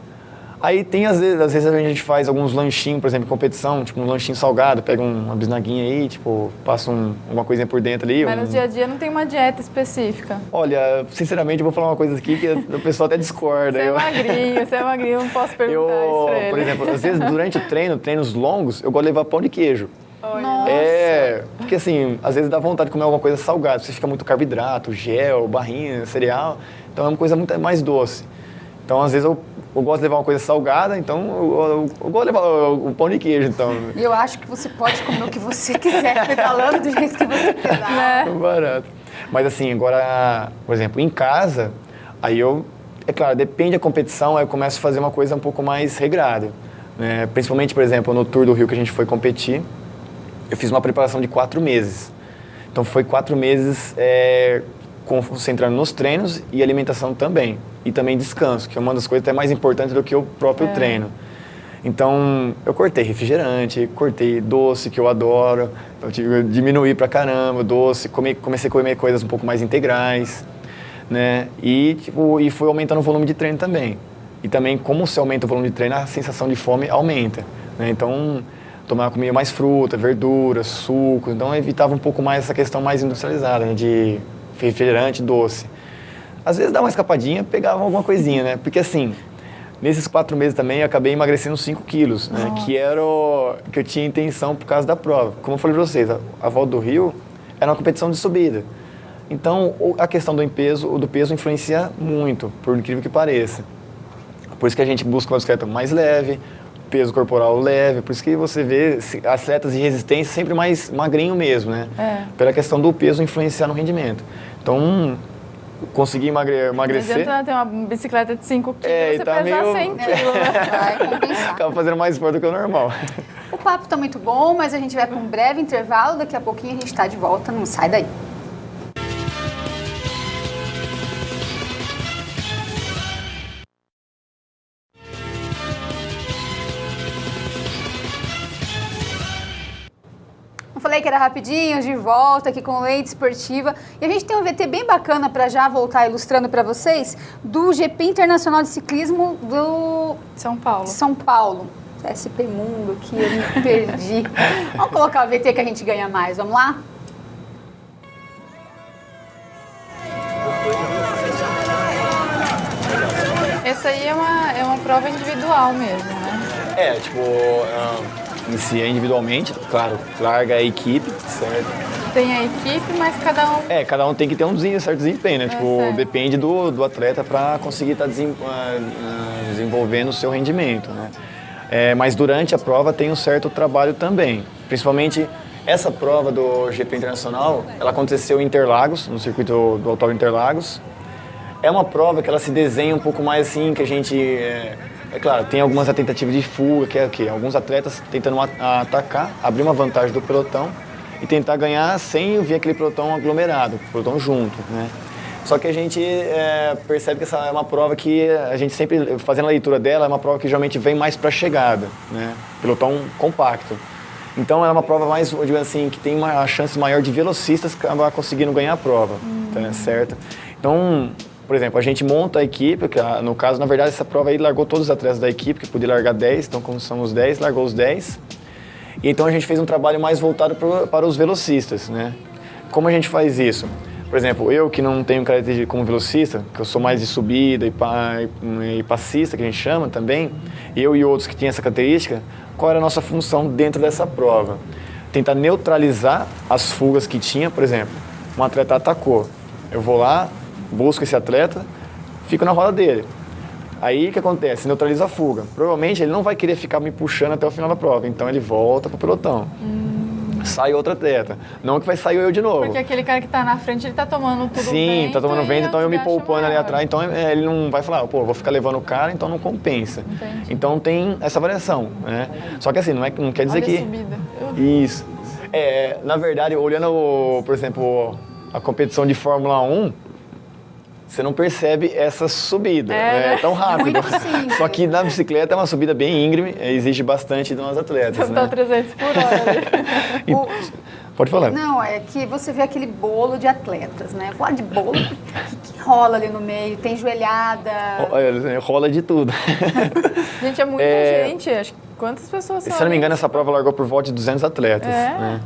Aí tem, às vezes a gente faz alguns lanchinhos, por exemplo, em competição, tipo um lanchinho salgado, pega uma bisnaguinha aí, tipo, passa uma coisinha por dentro ali. Mas no dia a dia não tem uma dieta específica? Olha, sinceramente, eu vou falar uma coisa aqui que o pessoal até discorda. Você é magrinho, não posso perguntar isso pra ele. Por exemplo, às vezes durante o treinos longos, eu gosto de levar pão de queijo. Nossa. Porque assim, às vezes dá vontade de comer alguma coisa salgada, você fica muito carboidrato, gel, barrinha, cereal, então é uma coisa muito mais doce. Então, às vezes, eu gosto de levar uma coisa salgada, então eu gosto de levar o pão de queijo, então. E eu acho que você pode comer o que você quiser, pedalando do jeito que você pedala. Barato. Mas assim, agora, por exemplo, em casa, aí é claro, depende da competição, aí eu começo a fazer uma coisa um pouco mais regrada. Né? Principalmente, por exemplo, no Tour do Rio que a gente foi competir, eu fiz uma preparação de 4 meses. Então, foi 4 meses concentrando nos treinos e alimentação também. E também descanso, que é uma das coisas até mais importantes do que o próprio treino. Então, eu cortei refrigerante, cortei doce, que eu adoro, eu diminuí pra caramba o doce, comecei a comer coisas um pouco mais integrais, né? E fui aumentando o volume de treino também. E também, como você aumenta o volume de treino, a sensação de fome aumenta, né? Então, comia mais fruta, verdura, suco, então eu evitava um pouco mais essa questão mais industrializada, né? De refrigerante, doce. Às vezes dá uma escapadinha, pegava alguma coisinha, né? Porque assim, nesses 4 meses também eu acabei emagrecendo 5 quilos, né? Que era o que eu tinha intenção por causa da prova. Como eu falei para vocês, a Volta do Rio era uma competição de subida. Então, a questão do peso influencia muito, por incrível que pareça. Por isso que a gente busca uma bicicleta mais leve, peso corporal leve, por isso que você vê atletas de resistência sempre mais magrinho mesmo, né? Pela questão do peso influenciar no rendimento. Então, conseguir emagrecer... Não adianta ter uma bicicleta de 5 quilos e você tá pesar meio... 100 quilos, né? Vai compensar. Acaba fazendo mais esporte do que o normal. O papo tá muito bom, mas a gente vai para um breve intervalo. Daqui a pouquinho a gente está de volta. Não sai daí. Eu falei que era rapidinho, de volta aqui com Lente Esportiva. E a gente tem um VT bem bacana para já voltar ilustrando para vocês do GP Internacional de Ciclismo do São Paulo. São Paulo. SP Mundo, que eu me perdi. Vamos colocar o VT que a gente ganha mais. Vamos lá? Essa aí é uma prova individual mesmo, né? Em si é individualmente, claro, larga a equipe, certo? Tem a equipe, mas cada um... Cada um tem que ter um certo desempenho, né? certo. Depende do atleta para conseguir estar desenvolvendo o seu rendimento, né? Mas durante a prova tem um certo trabalho também. Principalmente essa prova do GP Internacional, ela aconteceu em Interlagos, no circuito do Autódromo Interlagos. É uma prova que ela se desenha um pouco mais assim, que a gente... claro, tem algumas tentativas de fuga, que é o quê? Alguns atletas tentando atacar, abrir uma vantagem do pelotão e tentar ganhar sem ver aquele pelotão aglomerado, pelotão junto, né? Só que a gente percebe que essa é uma prova que a gente sempre, fazendo a leitura dela, é uma prova que geralmente vem mais para a chegada, né? Pelotão compacto. Então é uma prova mais, digamos assim, que tem uma chance maior de velocistas acabar conseguindo ganhar a prova, tá certo? Então, por exemplo, a gente monta a equipe, que no caso, na verdade, essa prova aí largou todos os atletas da equipe, que podia largar 10, então como somos 10, largou os 10. E então a gente fez um trabalho mais voltado para os velocistas, né? Como a gente faz isso? Por exemplo, eu que não tenho característica como velocista, que eu sou mais de subida e passista, que a gente chama também, eu e outros que têm essa característica, qual era a nossa função dentro dessa prova? Tentar neutralizar as fugas que tinha, por exemplo, um atleta atacou, eu vou lá, busco esse atleta, fico na roda dele. Aí o que acontece? Neutraliza a fuga. Provavelmente ele não vai querer ficar me puxando até o final da prova, então ele volta pro pelotão. Sai outro atleta. Não que vai sair eu de novo. Porque aquele cara que tá na frente, ele tá tomando tudo vento. Sim, tá tomando vento, então eu me poupando ali maior. atrás, então ele não vai falar, pô, vou ficar levando o cara, então não compensa. Entendi. Então tem essa variação, né? Só que assim, não quer dizer Olha que... a subida. Isso. Na verdade, olhando, por exemplo, a competição de Fórmula 1, você não percebe essa subida tão rápido. Muito simples. Só que na bicicleta é uma subida bem íngreme, exige bastante de nós atletas. Você tá 300 por hora. Pode falar. Não, é que você vê aquele bolo de atletas, né? Falar de bolo, o que rola ali no meio? Tem joelhada? Rola de tudo. Gente, é muita gente. Acho que quantas pessoas são? Se eu não me engano, essa prova largou por volta de 200 atletas. Né?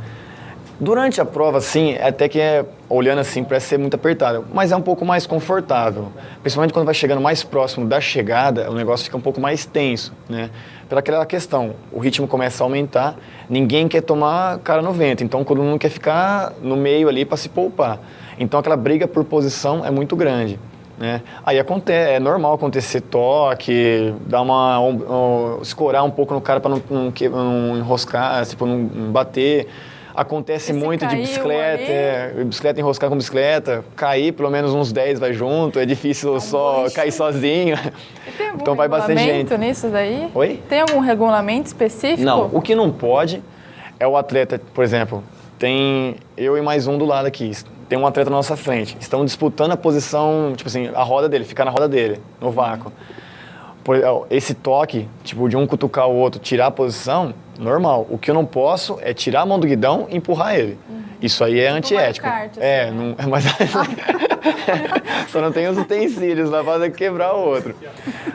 Durante a prova, assim, até que olhando assim, parece ser muito apertado, mas é um pouco mais confortável. Principalmente quando vai chegando mais próximo da chegada, o negócio fica um pouco mais tenso, né? Pela aquela questão, o ritmo começa a aumentar, ninguém quer tomar cara no vento, então todo mundo quer ficar no meio ali para se poupar. Então aquela briga por posição é muito grande, né? Aí é normal acontecer toque, dar escorar um pouco no cara para não enroscar, tipo, não bater. Acontece muito de bicicleta, bicicleta enroscar com bicicleta, cair, pelo menos uns 10 vai junto, é difícil só cair sozinho. Tem algum então vai bastante gente. regulamento nisso daí? Oi? Tem algum regulamento específico? Não, o que não pode é o atleta, por exemplo, tem eu e mais um do lado aqui, tem um atleta na nossa frente, estão disputando a posição, tipo assim, a roda dele, ficar na roda dele, no vácuo. Esse toque, tipo, de um cutucar o outro, tirar a posição, normal. O que eu não posso é tirar a mão do guidão e empurrar ele. Isso aí é antiético. Kart, assim, mas só não tem os utensílios lá para quebrar o outro.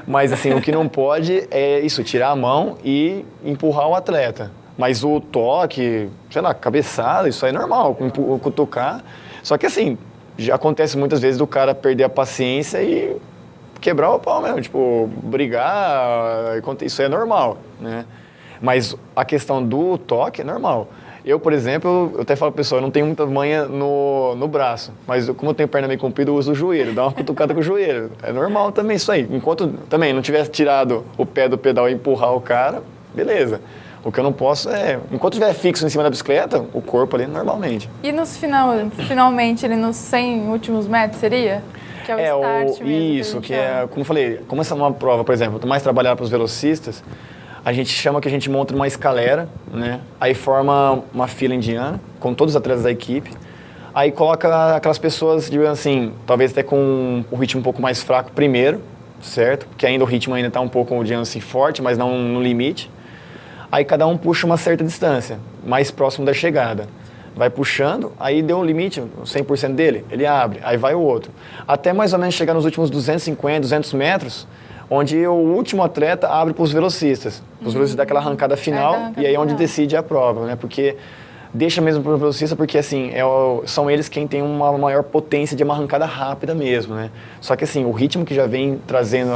Mas assim, o que não pode é isso, tirar a mão e empurrar o atleta. Mas o toque, sei lá, cabeçada, isso aí é normal, cutucar. Só que assim, já acontece muitas vezes do cara perder a paciência e quebrar o pau mesmo, tipo, brigar, isso é normal, né? Mas a questão do toque é normal. Eu, por exemplo, eu até falo pro pessoal, eu não tenho muita manha no braço, mas como eu tenho perna meio comprida, eu uso o joelho, dá uma cutucada com o joelho. É normal também isso aí. Enquanto também não tiver tirado o pé do pedal e empurrar o cara, beleza. O que eu não posso enquanto estiver fixo em cima da bicicleta, o corpo ali normalmente. E finalmente, ele nos 100 últimos metros seria? Que é o start mesmo. Isso, que é, como eu falei, como essa é uma prova, por exemplo, mais trabalhada para os velocistas, a gente chama que a gente monta uma escalera, né? Aí forma uma fila indiana, com todos os atletas da equipe. Aí coloca aquelas pessoas, digamos assim, talvez até com o ritmo um pouco mais fraco primeiro, certo? Porque ainda o ritmo ainda está um pouco, digamos assim, forte, mas não no limite. Aí cada um puxa uma certa distância, mais próximo da chegada. Vai puxando, aí deu um limite, 100% dele, ele abre, aí vai o outro. Até mais ou menos chegar nos últimos 250, 200 metros, onde o último atleta abre para os velocistas. Os velocistas dão aquela arrancada final e aí é onde decide a prova, né? Porque deixa mesmo para o velocista, porque assim, são eles quem tem uma maior potência de uma arrancada rápida mesmo, né? Só que assim, o ritmo que já vem trazendo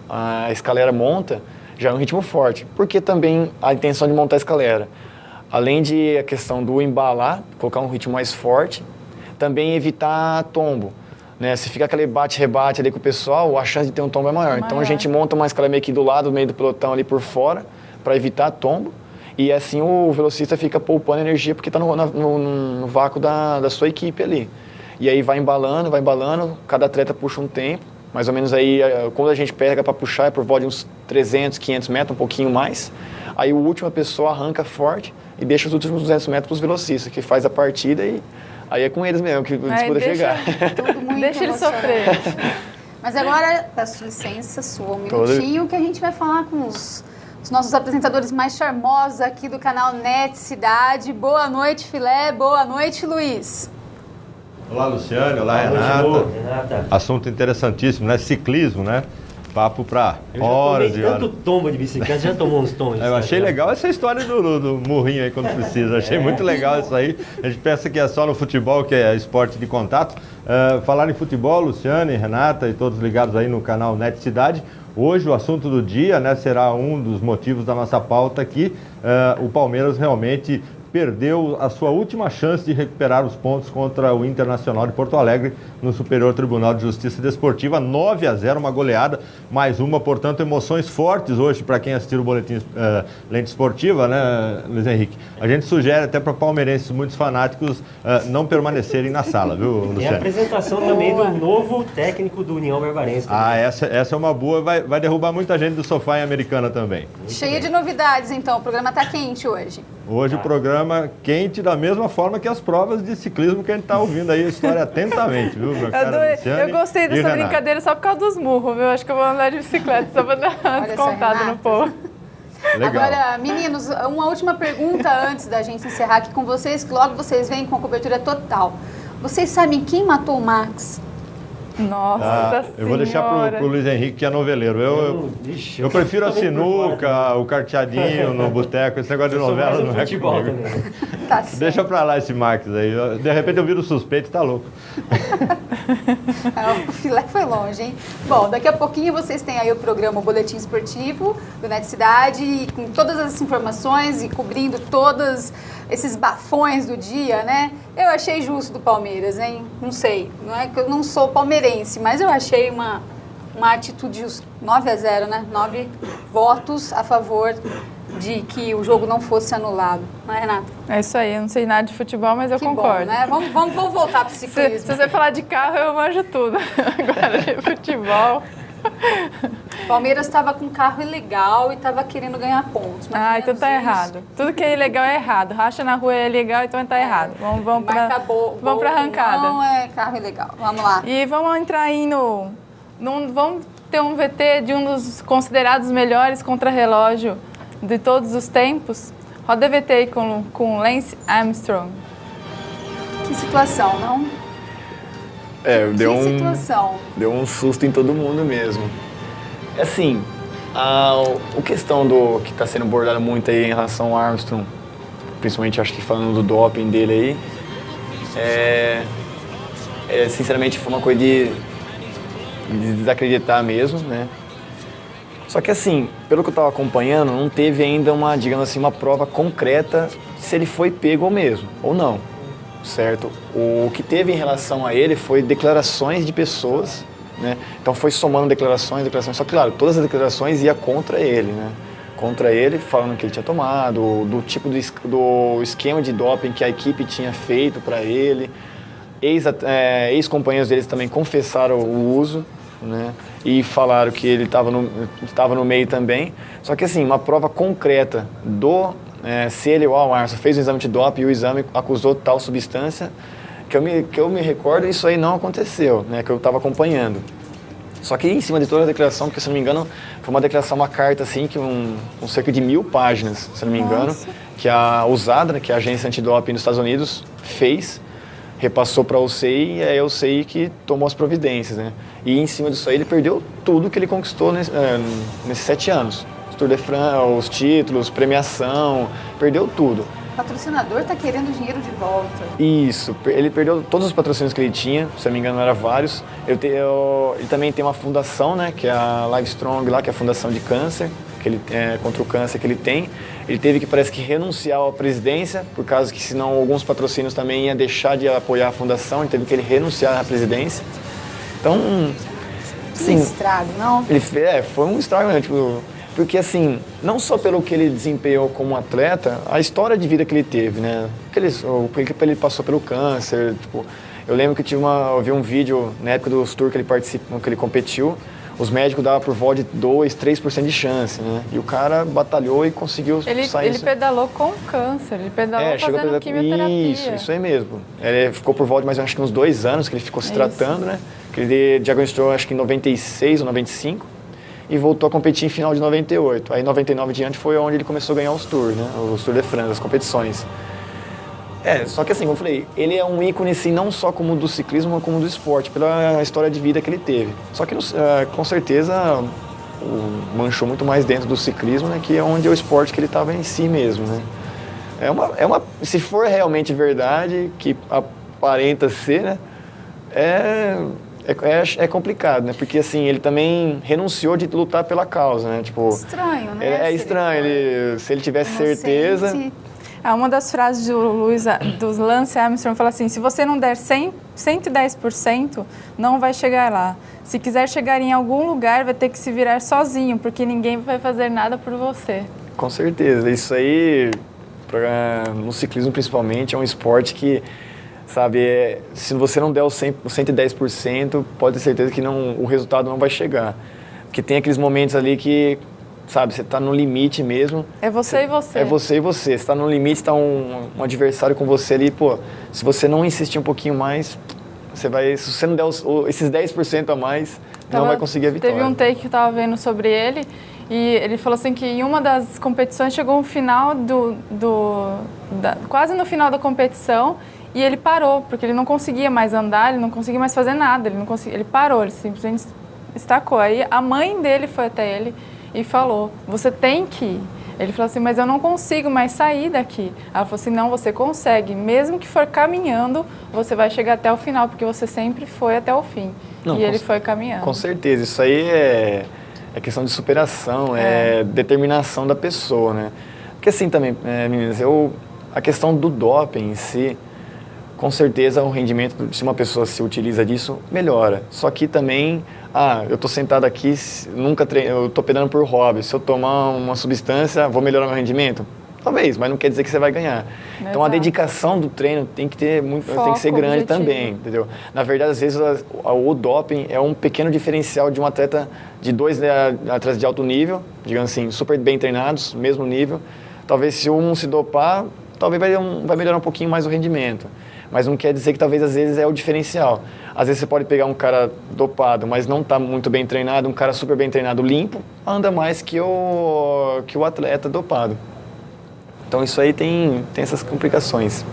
a escalera monta, já é um ritmo forte, porque também a intenção de montar a escalera, além de a questão do embalar, colocar um ritmo mais forte, também evitar tombo, né? Se fica aquele bate-rebate ali com o pessoal, a chance de ter um tombo é maior. Então a gente monta uma escalera meio que do lado, no meio do pelotão ali por fora, para evitar tombo, e assim o velocista fica poupando energia porque está no vácuo da sua equipe ali. E aí vai embalando, cada atleta puxa um tempo, mais ou menos aí, quando a gente pega para puxar, é por volta de uns 300, 500 metros, um pouquinho mais. Aí a última pessoa arranca forte e deixa os últimos 200 metros para os velocistas, que faz a partida e aí é com eles mesmo que disputa chegar. Tudo muito deixa ele sofrer. Mas agora, peço licença sua, um minutinho, que a gente vai falar com os nossos apresentadores mais charmosos aqui do canal Net Cidade. Boa noite, Filé. Boa noite, Luiz. Olá, Luciane. Olá, Renata. Assunto interessantíssimo, né? Ciclismo, né? Papo para horas e horas. Tanto tombo de bicicleta, já tomou uns tombos. Eu achei legal essa história do murrinho aí quando precisa. Achei muito legal isso aí. A gente pensa que é só no futebol, que é esporte de contato. Falar em futebol, Luciane, Renata e todos ligados aí no canal Net Cidade. Hoje o assunto do dia, né, será um dos motivos da nossa pauta aqui. O Palmeiras realmente perdeu a sua última chance de recuperar os pontos contra o Internacional de Porto Alegre no Superior Tribunal de Justiça Desportiva, 9-0, uma goleada, mais uma, portanto, emoções fortes hoje para quem assistiu o Boletim Lente Esportiva, né, Luiz Henrique? A gente sugere até para palmeirenses, muitos fanáticos, não permanecerem na sala, viu, Luciano? E a apresentação também do novo técnico do União Barbarense. Essa é uma boa, vai derrubar muita gente do sofá em Americana também. Cheia de novidades, então, o programa está quente hoje. Hoje o programa quente da mesma forma que as provas de ciclismo que a gente está ouvindo aí a história atentamente, viu, meu cara Luciane? Eu gostei dessa brincadeira só por causa dos murros, viu? Acho que eu vou andar de bicicleta só para dar uma descontada no povo. Legal. Agora, meninos, uma última pergunta antes da gente encerrar aqui com vocês, que logo vocês vêm com a cobertura total. Vocês sabem quem matou o Max? Nossa eu vou deixar pro Luiz Henrique, que é noveleiro. Eu prefiro a sinuca, o carteadinho no boteco, esse negócio de novela não é comigo. Tá certo. Deixa pra lá esse Max aí. De repente eu viro suspeito e tá louco. O filé foi longe, hein? Bom, daqui a pouquinho vocês têm aí o programa Boletim Esportivo do Net Cidade, com todas as informações e cobrindo todos esses bafões do dia, né? Eu achei justo do Palmeiras, hein? Não sei, não é que eu não sou palmeirense, mas eu achei uma atitude 9-0, né? 9 votos a favor de que o jogo não fosse anulado, não é, Renata? É isso aí, eu não sei nada de futebol, mas eu concordo. Bom, né? Vamos voltar para o ciclismo. Se você falar de carro, eu manjo tudo. Agora, de futebol... O Palmeiras estava com carro ilegal e estava querendo ganhar pontos. Então tá errado. Tudo que é ilegal é errado. Racha na rua é ilegal, então tá errado. Vamos para a arrancada. Não é carro ilegal. Vamos lá. E vamos entrar aí vamos ter um VT de um dos considerados melhores contrarrelógio de todos os tempos. Roda VT aí com Lance Armstrong. Que situação, não? Deu um susto em todo mundo mesmo. Assim, a questão do que está sendo abordado muito aí em relação ao Armstrong, principalmente acho que falando do doping dele aí, sinceramente foi uma coisa de desacreditar mesmo, né? Só que assim, pelo que eu estava acompanhando, não teve ainda uma, digamos assim, uma prova concreta se ele foi pego ou mesmo, ou não, certo? O que teve em relação a ele foi declarações de pessoas, né? Então foi somando declarações, só que claro, todas as declarações iam contra ele, né? Contra ele, falando que ele tinha tomado, do tipo do esquema de doping que a equipe tinha feito para ele. Ex-companheiros deles também confessaram o uso, né? E falaram que ele estava no meio também. Só que assim, uma prova concreta se ele ou o Armstrong fez um exame de doping e o exame acusou tal substância, que eu me recordo, isso aí não aconteceu, né? Que eu estava acompanhando. Só que em cima de toda a declaração, porque se não me engano, foi uma declaração, uma carta assim, que com cerca de 1000 páginas, se não me engano, que a USADA, que é a agência antidoping dos Estados Unidos, fez, repassou para a UCI e é a UCI que tomou as providências, né? E em cima disso aí ele perdeu tudo que ele conquistou nesses 7 anos. Os Tour de France, os títulos, premiação, perdeu tudo. O patrocinador está querendo dinheiro de volta. Isso, ele perdeu todos os patrocínios que ele tinha, se não me engano eram vários. Ele também tem uma fundação, né, que é a Livestrong, lá, que é a fundação de câncer, contra o câncer que ele tem. Ele teve que, parece que, renunciar à presidência, por causa que senão alguns patrocínios também iam deixar de apoiar a fundação, ele teve que renunciar à presidência. Então, sim, estrago, não? Foi um estrago, né, tipo... Porque, assim, não só pelo que ele desempenhou como atleta, a história de vida que ele teve, né? Porque ele passou pelo câncer, tipo... Eu lembro que eu vi um vídeo, na época dos tours que ele competiu, os médicos davam por volta de 2, 3% de chance, né? E o cara batalhou e conseguiu sair... Ele pedalou com câncer, ele pedalou fazendo quimioterapia. Isso aí mesmo. Ele ficou por volta de mais ou menos uns 2 anos que ele ficou se tratando, né? Que ele diagnosticou, acho que em 96 ou 95. E voltou a competir em final de 98. Aí, em 99 diante, foi onde ele começou a ganhar os Tours, né? Os Tour de France, as competições. Só que assim, como eu falei, ele é um ícone, assim, não só como do ciclismo, mas como do esporte, pela história de vida que ele teve. Só que, com certeza, manchou muito mais dentro do ciclismo, né? Que é onde é o esporte que ele estava em si mesmo, né? Se for realmente verdade, que aparenta ser, né? É complicado, né? Porque, assim, ele também renunciou de lutar pela causa, né? Tipo, estranho, né? É estranho. Se ele tivesse certeza... Uma das frases do Lance Armstrong fala assim, se você não der 110%, não vai chegar lá. Se quiser chegar em algum lugar, vai ter que se virar sozinho, porque ninguém vai fazer nada por você. Com certeza. Isso aí, no ciclismo principalmente, é um esporte que... Sabe, se você não der o 110%, pode ter certeza que o resultado não vai chegar. Porque tem aqueles momentos ali que, sabe, você está no limite mesmo. É você e você. É você e você. Você está no limite, está um adversário com você ali, pô, se você não insistir um pouquinho mais, se você não der esses 10% a mais, não vai conseguir a vitória. Teve um take que eu estava vendo sobre ele, e ele falou assim que em uma das competições chegou no final quase no final da competição, e ele parou, porque ele não conseguia mais andar, ele não conseguia mais fazer nada, ele parou, ele simplesmente estacou. Aí a mãe dele foi até ele e falou, você tem que ir. Ele falou assim, mas eu não consigo mais sair daqui. Ela falou assim, não, você consegue, mesmo que for caminhando, você vai chegar até o final, porque você sempre foi até o fim. E ele foi caminhando. Com certeza, isso aí é questão de superação, é determinação da pessoa, né? Porque assim também, meninas, a questão do doping em si, com certeza o rendimento, se uma pessoa se utiliza disso, melhora. Só que também, eu estou sentado aqui, eu estou pedalando por hobby, se eu tomar uma substância, vou melhorar meu rendimento? Talvez, mas não quer dizer que você vai ganhar. Exato. Então a dedicação do treino tem que ser grande também, entendeu? Na verdade, às vezes o doping é um pequeno diferencial de um atleta de 2 atletas de alto nível, digamos assim, super bem treinados, mesmo nível. Talvez se um se dopar, talvez vai melhorar um pouquinho mais o rendimento. Mas não quer dizer que talvez às vezes é o diferencial. Às vezes você pode pegar um cara dopado, mas não está muito bem treinado, um cara super bem treinado, limpo, anda mais que o atleta dopado. Então isso aí tem essas complicações.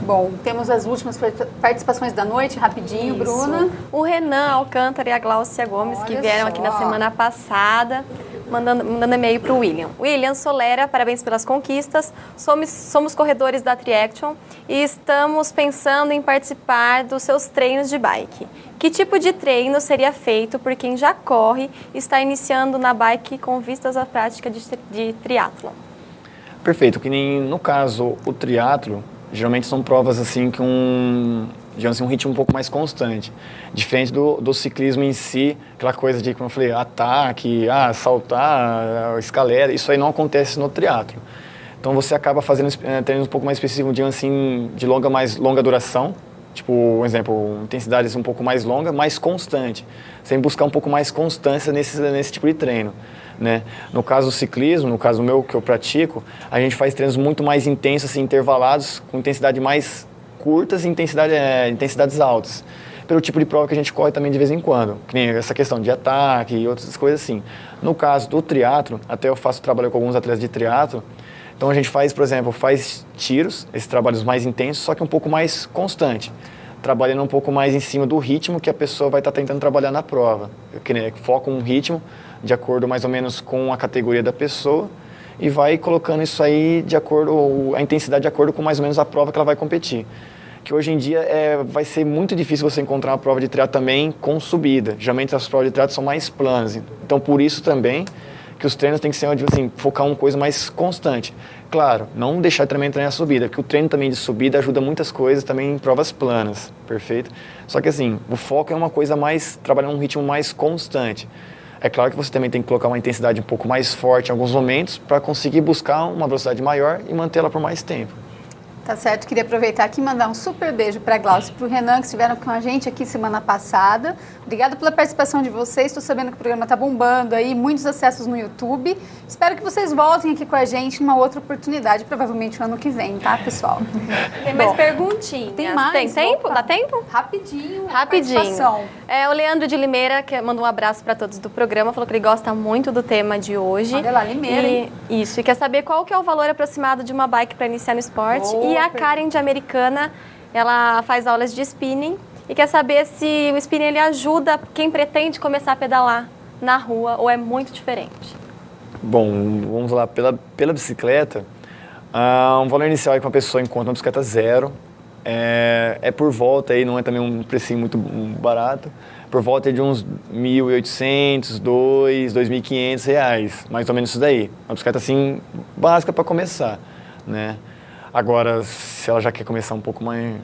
Bom, temos as últimas participações da noite, rapidinho, Bruna. O Renan Alcântara e a Gláucia Gomes, que vieram aqui na semana passada. mandando e-mail para o William. William Solera, parabéns pelas conquistas. Somos corredores da Triaction e estamos pensando em participar dos seus treinos de bike. Que tipo de treino seria feito por quem já corre e está iniciando na bike com vistas à prática de triatlon? Perfeito, que nem no caso o triatlo, geralmente são provas assim que digamos assim, um ritmo um pouco mais constante. Diferente do ciclismo em si, aquela coisa de, como eu falei, ataque, saltar, escalera, isso aí não acontece no triatlo. Então você acaba fazendo treinos um pouco mais específicos, digamos assim, de mais longa duração, tipo, um exemplo, intensidades um pouco mais longa, mais constante, sem buscar um pouco mais constância nesse tipo de treino. Né? No caso do ciclismo, no caso meu que eu pratico, a gente faz treinos muito mais intensos, assim, intervalados, com intensidade mais curtas e intensidades altas. Pelo tipo de prova que a gente corre também de vez em quando, que nem essa questão de ataque e outras coisas assim. No caso do triatlo, até eu faço trabalho com alguns atletas de triatlo, então a gente faz, por exemplo, tiros, esses trabalhos mais intensos, só que um pouco mais constante, trabalhando um pouco mais em cima do ritmo que a pessoa vai estar tentando trabalhar na prova. Foca um ritmo de acordo mais ou menos com a categoria da pessoa e vai colocando isso aí a intensidade de acordo com mais ou menos a prova que ela vai competir. Que hoje em dia vai ser muito difícil você encontrar uma prova de triatlo também com subida. Geralmente as provas de triatlo são mais planas. Então por isso também que os treinos têm que ser, assim, focar uma coisa mais constante. Claro, não deixar também treinar a subida, porque o treino também de subida ajuda muitas coisas também em provas planas, perfeito? Só que assim, o foco é uma coisa mais, trabalhar um ritmo mais constante. É claro que você também tem que colocar uma intensidade um pouco mais forte em alguns momentos para conseguir buscar uma velocidade maior e mantê-la por mais tempo. Tá certo, queria aproveitar aqui e mandar um super beijo para a Glaucia e para o Renan, que estiveram com a gente aqui semana passada. Obrigada pela participação de vocês, estou sabendo que o programa está bombando aí, muitos acessos no YouTube. Espero que vocês voltem aqui com a gente numa outra oportunidade, provavelmente no ano que vem, tá, pessoal? Tem mais perguntinhas. Tem mais? Tem tempo? Opa. Dá tempo? Rapidinho. Rapidinho. O Leandro de Limeira, que manda um abraço para todos do programa, falou que ele gosta muito do tema de hoje. Olha lá, Limeira, hein? Isso, e quer saber qual que é o valor aproximado de uma bike para iniciar no esporte. E a Karen de Americana, ela faz aulas de spinning e quer saber se o spinning ele ajuda quem pretende começar a pedalar na rua ou é muito diferente. Bom, vamos lá, pela bicicleta, um valor inicial que uma pessoa encontra uma bicicleta zero, é por volta, aí não é também um precinho muito barato, por volta de uns R$1.800, R$2.500, mais ou menos isso daí. Uma bicicleta assim, básica para começar, né? Agora, se ela já quer começar um pouco mais...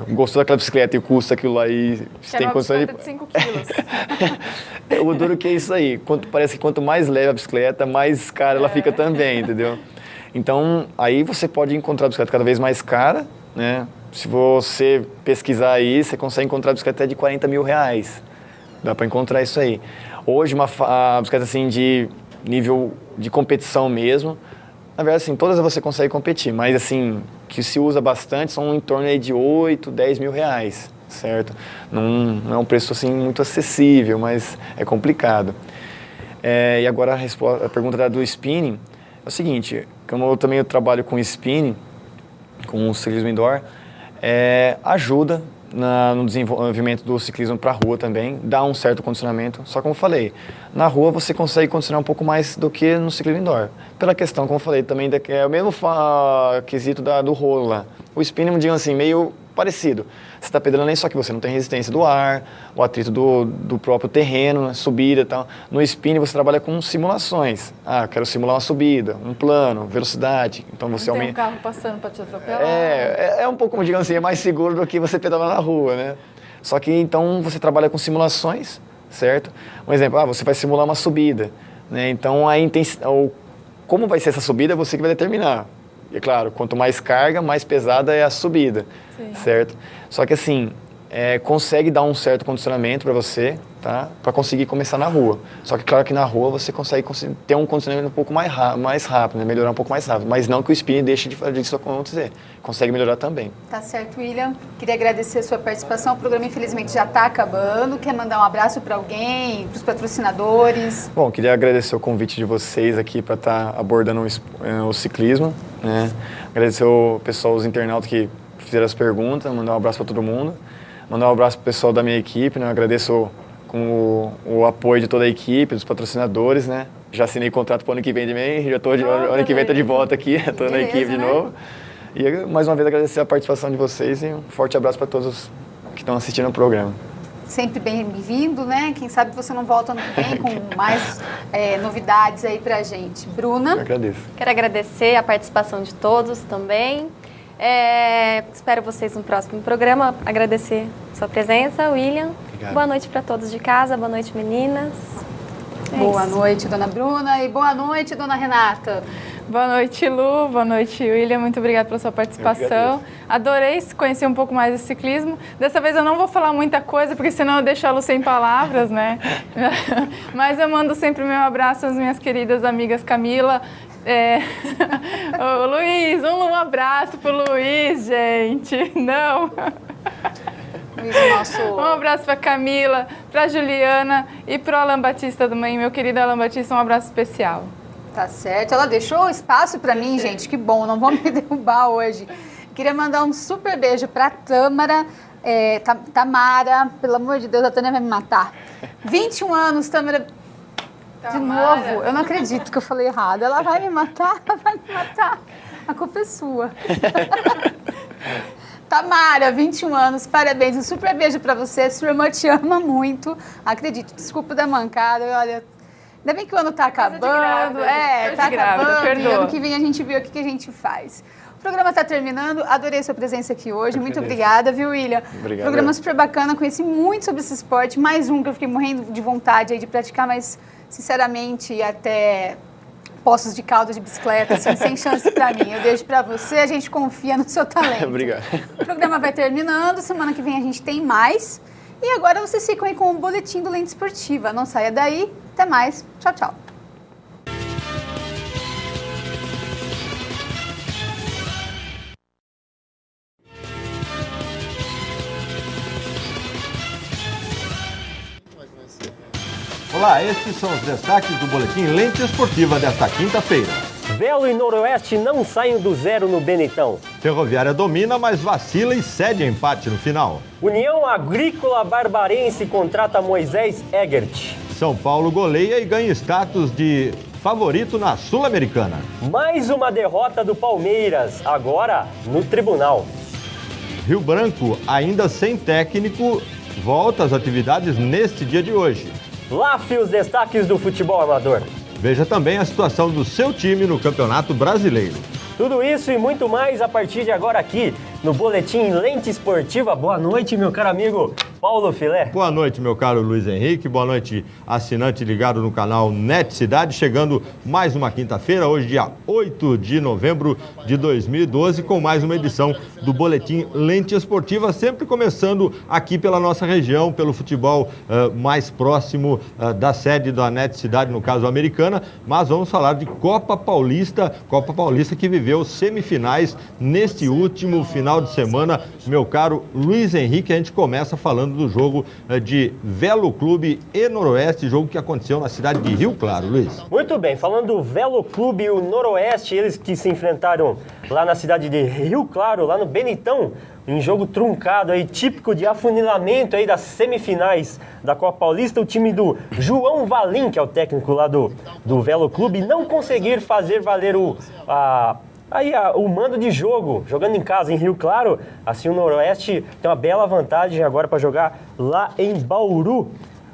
gostou daquela bicicleta e custa aquilo lá e... Tem uma bicicleta de 5 quilos. O duro que é isso aí. Parece que quanto mais leve a bicicleta, mais cara ela fica também, entendeu? Então, aí você pode encontrar a bicicleta cada vez mais cara, né? Se você pesquisar aí, você consegue encontrar a bicicleta de R$40 mil. Dá para encontrar isso aí. Hoje, a bicicleta assim de nível de competição mesmo, na verdade, assim, todas você consegue competir, mas assim, que se usa bastante são em torno aí de R$8, R$10 mil, certo? Não é um preço assim muito acessível, mas é complicado. E agora a pergunta do spinning é o seguinte, como eu também trabalho com spinning, com o ciclismo indoor, ajuda no desenvolvimento do ciclismo para a rua também, dá um certo condicionamento, só como eu falei, na rua você consegue condicionar um pouco mais do que no ciclismo indoor, pela questão, como eu falei, também é o mesmo quesito do rolo lá, o spinning, digamos assim, meio parecido, você está pedalando aí, só que você não tem resistência do ar, o atrito do próprio terreno, subida e tal. No spinning você trabalha com simulações, eu quero simular uma subida, um plano, velocidade, então você aumenta. Tem um carro passando para te atropelar. É um pouco, digamos assim, é mais seguro do que você pedalar na rua, né? Só que então você trabalha com simulações, certo? Um exemplo, você vai simular uma subida, né? Então a intensidade, como vai ser essa subida, é você que vai determinar. E claro, quanto mais carga, mais pesada é a subida, certo? Só que assim, consegue dar um certo condicionamento para você, tá? Para conseguir começar na rua. Só que claro que na rua você consegue ter um condicionamento um pouco mais rápido, né? Melhorar um pouco mais rápido. Mas não que o spinning deixe disso acontecer. Consegue melhorar também. Tá certo, William. Queria agradecer a sua participação. O programa infelizmente já está acabando. Quer mandar um abraço para alguém, para os patrocinadores? Bom, queria agradecer o convite de vocês aqui para estar abordando o ciclismo, né? Agradecer o pessoal, os internautas que fizeram as perguntas, mandar um abraço para todo mundo. Mandar um abraço para o pessoal da minha equipe, né? Eu agradeço com o apoio de toda a equipe, dos patrocinadores, né? Já assinei contrato para o ano que vem também, já estou ano que vem estou de volta aqui, estou na equipe de novo. E mais uma vez agradecer a participação de vocês e um forte abraço para todos que estão assistindo o programa. Sempre bem-vindo, né? Quem sabe você não volta ano que vem com mais novidades aí pra gente. Bruna? Eu agradeço. Quero agradecer a participação de todos também. Espero vocês no próximo programa. Agradecer sua presença, William. Obrigado. Boa noite para todos de casa. Boa noite, meninas. Boa noite, dona Bruna. E boa noite, dona Renata. Boa noite, Lu. Boa noite, William. Muito obrigada pela sua participação. Adorei conhecer um pouco mais do ciclismo. Dessa vez eu não vou falar muita coisa, porque senão eu deixo a Lu sem palavras, né? Mas eu mando sempre meu abraço às minhas queridas amigas Camila. Ô, Luiz, um abraço pro Luiz, gente. Não. Um abraço para Camila, para Juliana e para o Alan Batista também, meu querido Alan Batista, um abraço especial. Tá certo, ela deixou espaço para mim, gente, que bom, não vão me derrubar hoje. Queria mandar um super beijo para Tamara, pelo amor de Deus, a Tânia vai me matar. 21 anos, Tamara. De novo, eu não acredito que eu falei errado. Ela vai me matar, A culpa é sua. Tamara, 21 anos, parabéns, um super beijo pra você, sua irmã te ama muito, acredite, desculpa da mancada, olha, ainda bem que o ano tá acabando, tá acabando, e ano que vem a gente vê o que a gente faz. O programa tá terminando, adorei sua presença aqui hoje, muito obrigada, viu, William? Obrigado. Programa super bacana, conheci muito sobre esse esporte, mais um que eu fiquei morrendo de vontade aí de praticar, mas, sinceramente, até Poços de Caldas de bicicleta, assim, sem chance pra mim. Eu deixo pra você, a gente confia no seu talento. Obrigado. O programa vai terminando, semana que vem a gente tem mais. E agora vocês ficam aí com o boletim do Lente Esportiva. Não saia daí, até mais. Tchau, tchau. Olá, estes são os destaques do Boletim Lente Esportiva desta quinta-feira. Velo e Noroeste não saem do zero no Benetão. Ferroviária domina, mas vacila e cede empate no final. União Agrícola Barbarense contrata Moisés Egert. São Paulo goleia e ganha status de favorito na Sul-Americana. Mais uma derrota do Palmeiras, agora no tribunal. Rio Branco, ainda sem técnico, volta às atividades neste dia de hoje. LAF, os destaques do futebol amador. Veja também a situação do seu time no Campeonato Brasileiro. Tudo isso e muito mais a partir de agora aqui no Boletim Lente Esportiva. Boa noite, meu caro amigo Paulo Filé. Boa noite, meu caro Luiz Henrique. Boa noite, assinante ligado no canal NET Cidade. Chegando mais uma quinta-feira, hoje dia 8 de novembro de 2012, com mais uma edição do Boletim Lente Esportiva, sempre começando aqui pela nossa região, pelo futebol mais próximo da sede da NET Cidade, no caso americana, mas vamos falar de Copa Paulista que viveu semifinais neste último final de semana. Meu caro Luiz Henrique, a gente começa falando do jogo de Velo Clube e Noroeste, jogo que aconteceu na cidade de Rio Claro, Luiz. Muito bem, falando do Velo Clube e o Noroeste, eles que se enfrentaram lá na cidade de Rio Claro, lá no Benetão, em jogo truncado aí, típico de afunilamento aí das semifinais da Copa Paulista, o time do João Valim, que é o técnico lá do Velo Clube, não conseguir fazer valer o mando de jogo, jogando em casa em Rio Claro. Assim o Noroeste tem uma bela vantagem agora para jogar lá em Bauru,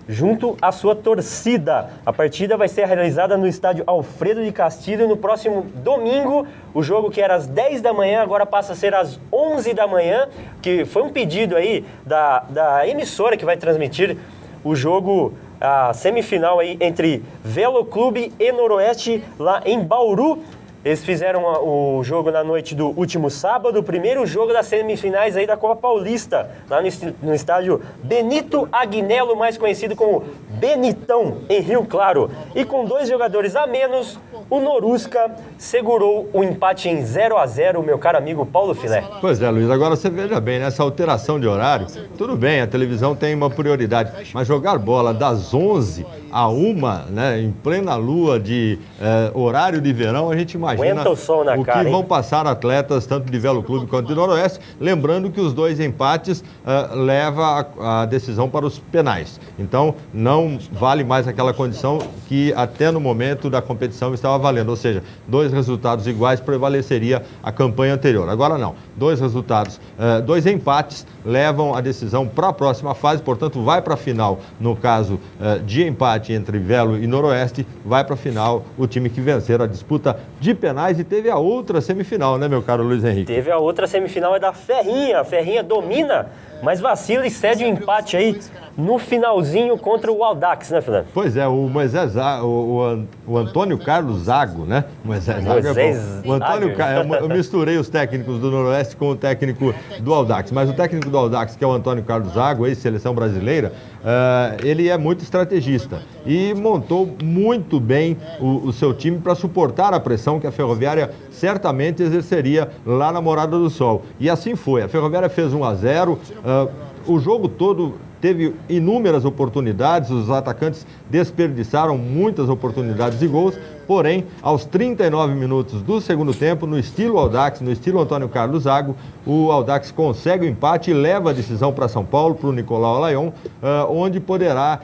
junto à sua torcida. A partida vai ser realizada no estádio Alfredo de Castilho no próximo domingo. O jogo que era às 10 da manhã agora passa a ser às 11 da manhã, que foi um pedido aí da emissora que vai transmitir o jogo, a semifinal aí entre Velo Clube e Noroeste lá em Bauru. Eles fizeram o jogo na noite do último sábado, o primeiro jogo das semifinais aí da Copa Paulista, lá no estádio Benito Agnello, mais conhecido como Benitão, em Rio Claro. E com 2 jogadores a menos, o Norusca segurou o empate em 0-0, meu caro amigo Paulo Filé. Pois é, Luiz, agora você veja bem, nessa alteração de horário, tudo bem, a televisão tem uma prioridade, mas jogar bola das 11 a 1, né, em plena lua de horário de verão, a gente imagina o sol na cara, que vão passar atletas tanto de Velo Clube quanto de Noroeste, lembrando que os 2 empates levam a decisão para os penais. Então, não não vale mais aquela condição que até no momento da competição estava valendo, ou seja, 2 resultados iguais prevaleceria a campanha anterior. Agora não, 2 resultados, 2 empates levam a decisão para a próxima fase, portanto vai para a final, no caso de empate entre Velo e Noroeste, vai para a final o time que vencer a disputa de penais. E teve a outra semifinal, né, meu caro Luiz Henrique? Teve a outra semifinal, é da Ferrinha. A Ferrinha domina, mas vacila e cede o empate aí no finalzinho contra o Audax, né, Fernando? Pois é, o Moisés, o Antônio Carlos Zago, né? Moisés Zago é bom. O Antônio, eu misturei os técnicos do Noroeste com o técnico do Audax, mas o técnico do Audax, que é o Antônio Carlos Zago, ex-seleção brasileira, ele é muito estrategista e montou muito bem o seu time para suportar a pressão que a Ferroviária certamente exerceria lá na Morada do Sol. E assim foi. A Ferroviária fez 1-0, o jogo todo teve inúmeras oportunidades, os atacantes desperdiçaram muitas oportunidades de gols, porém, aos 39 minutos do segundo tempo, no estilo Audax, no estilo Antônio Carlos Zago, o Audax consegue o empate e leva a decisão para São Paulo, para o Nicolau Alayon, onde poderá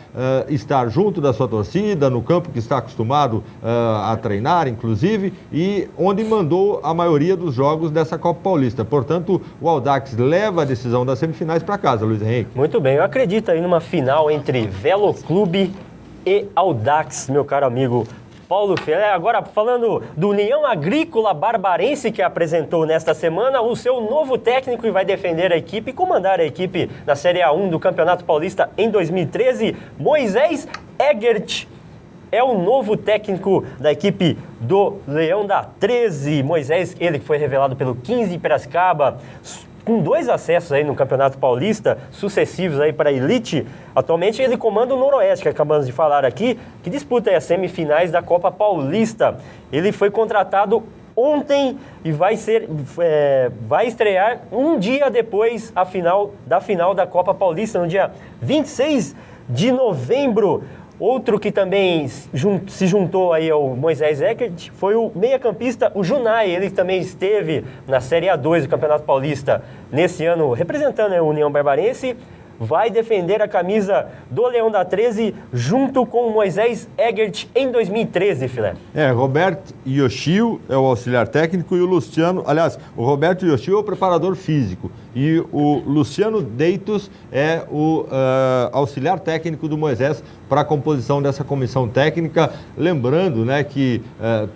estar junto da sua torcida, no campo que está acostumado a treinar, inclusive, e onde mandou a maioria dos jogos dessa Copa Paulista. Portanto, o Audax leva a decisão das semifinais para casa, Luiz Henrique. Muito bem, eu acredito aí numa final entre Velo Clube e Audax, meu caro amigo Paulo Ferreira. Agora, falando do União Agrícola Barbarense, que apresentou nesta semana o seu novo técnico e vai defender a equipe e comandar a equipe na Série A1 do Campeonato Paulista em 2013, Moisés Egert. É o novo técnico da equipe do Leão da 13. Moisés, ele que foi revelado pelo 15 Piracicaba, com 2 acessos aí no Campeonato Paulista, sucessivos aí para a elite. Atualmente ele comanda o Noroeste, que acabamos de falar aqui, que disputa as semifinais da Copa Paulista. Ele foi contratado ontem e vai estrear um dia depois da final da Copa Paulista, no dia 26 de novembro. Outro que também se juntou aí ao Moisés Egert foi o meia-campista, o Junai. Ele também esteve na Série A2 do Campeonato Paulista nesse ano, representando a União Barbarense. Vai defender a camisa do Leão da 13 junto com o Moisés Egert em 2013, Filé. Roberto Yoshio é o auxiliar técnico e o Luciano, aliás, o Roberto Yoshio é o preparador físico e o Luciano Deitos é o auxiliar técnico do Moisés para a composição dessa comissão técnica. Lembrando, né, que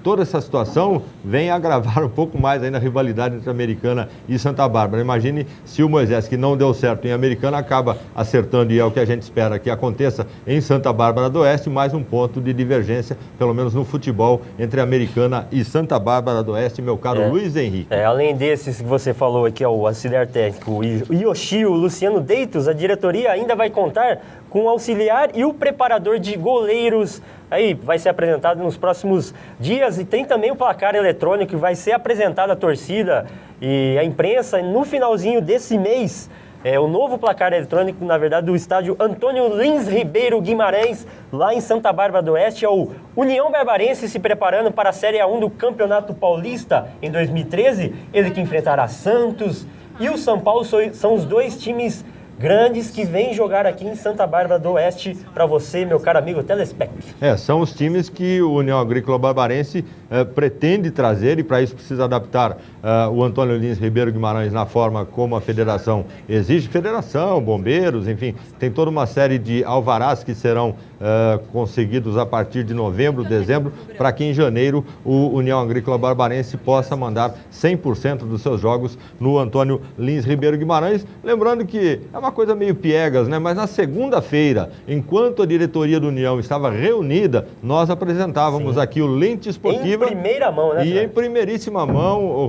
toda essa situação vem agravar um pouco mais ainda a rivalidade entre Americana e Santa Bárbara. Imagine se o Moisés, que não deu certo em Americana, acaba acertando, e é o que a gente espera que aconteça em Santa Bárbara do Oeste, mais um ponto de divergência, pelo menos no futebol, entre Americana e Santa Bárbara do Oeste, meu caro Luiz Henrique. Além desses que você falou aqui, o auxiliar técnico, o Yoshio, o Luciano Deitos, a diretoria ainda vai contar com o auxiliar e o preparador de goleiros. Aí vai ser apresentado nos próximos dias, e tem também o placar eletrônico que vai ser apresentado à torcida e à imprensa no finalzinho desse mês. O novo placar eletrônico, na verdade, do estádio Antônio Lins Ribeiro Guimarães, lá em Santa Bárbara do Oeste. É o União Barbarense se preparando para a Série A1 do Campeonato Paulista em 2013. Ele que enfrentará Santos e o São Paulo. São os 2 times grandes que vêm jogar aqui em Santa Bárbara do Oeste para você, meu caro amigo telespect. São os times que o União Agrícola Barbarense pretende trazer, e para isso precisa adaptar o Antônio Lins Ribeiro Guimarães na forma como a federação exige. Federação, bombeiros, enfim, tem toda uma série de alvarás que serão conseguidos a partir de novembro, dezembro, para que em janeiro o União Agrícola Barbarense possa mandar 100% dos seus jogos no Antônio Lins Ribeiro Guimarães. Lembrando que é uma coisa meio piegas, né? Mas na segunda-feira, enquanto a diretoria do União estava reunida, nós apresentávamos aqui o Lente Esportiva. Em primeira mão, né? E em primeiríssima mão, o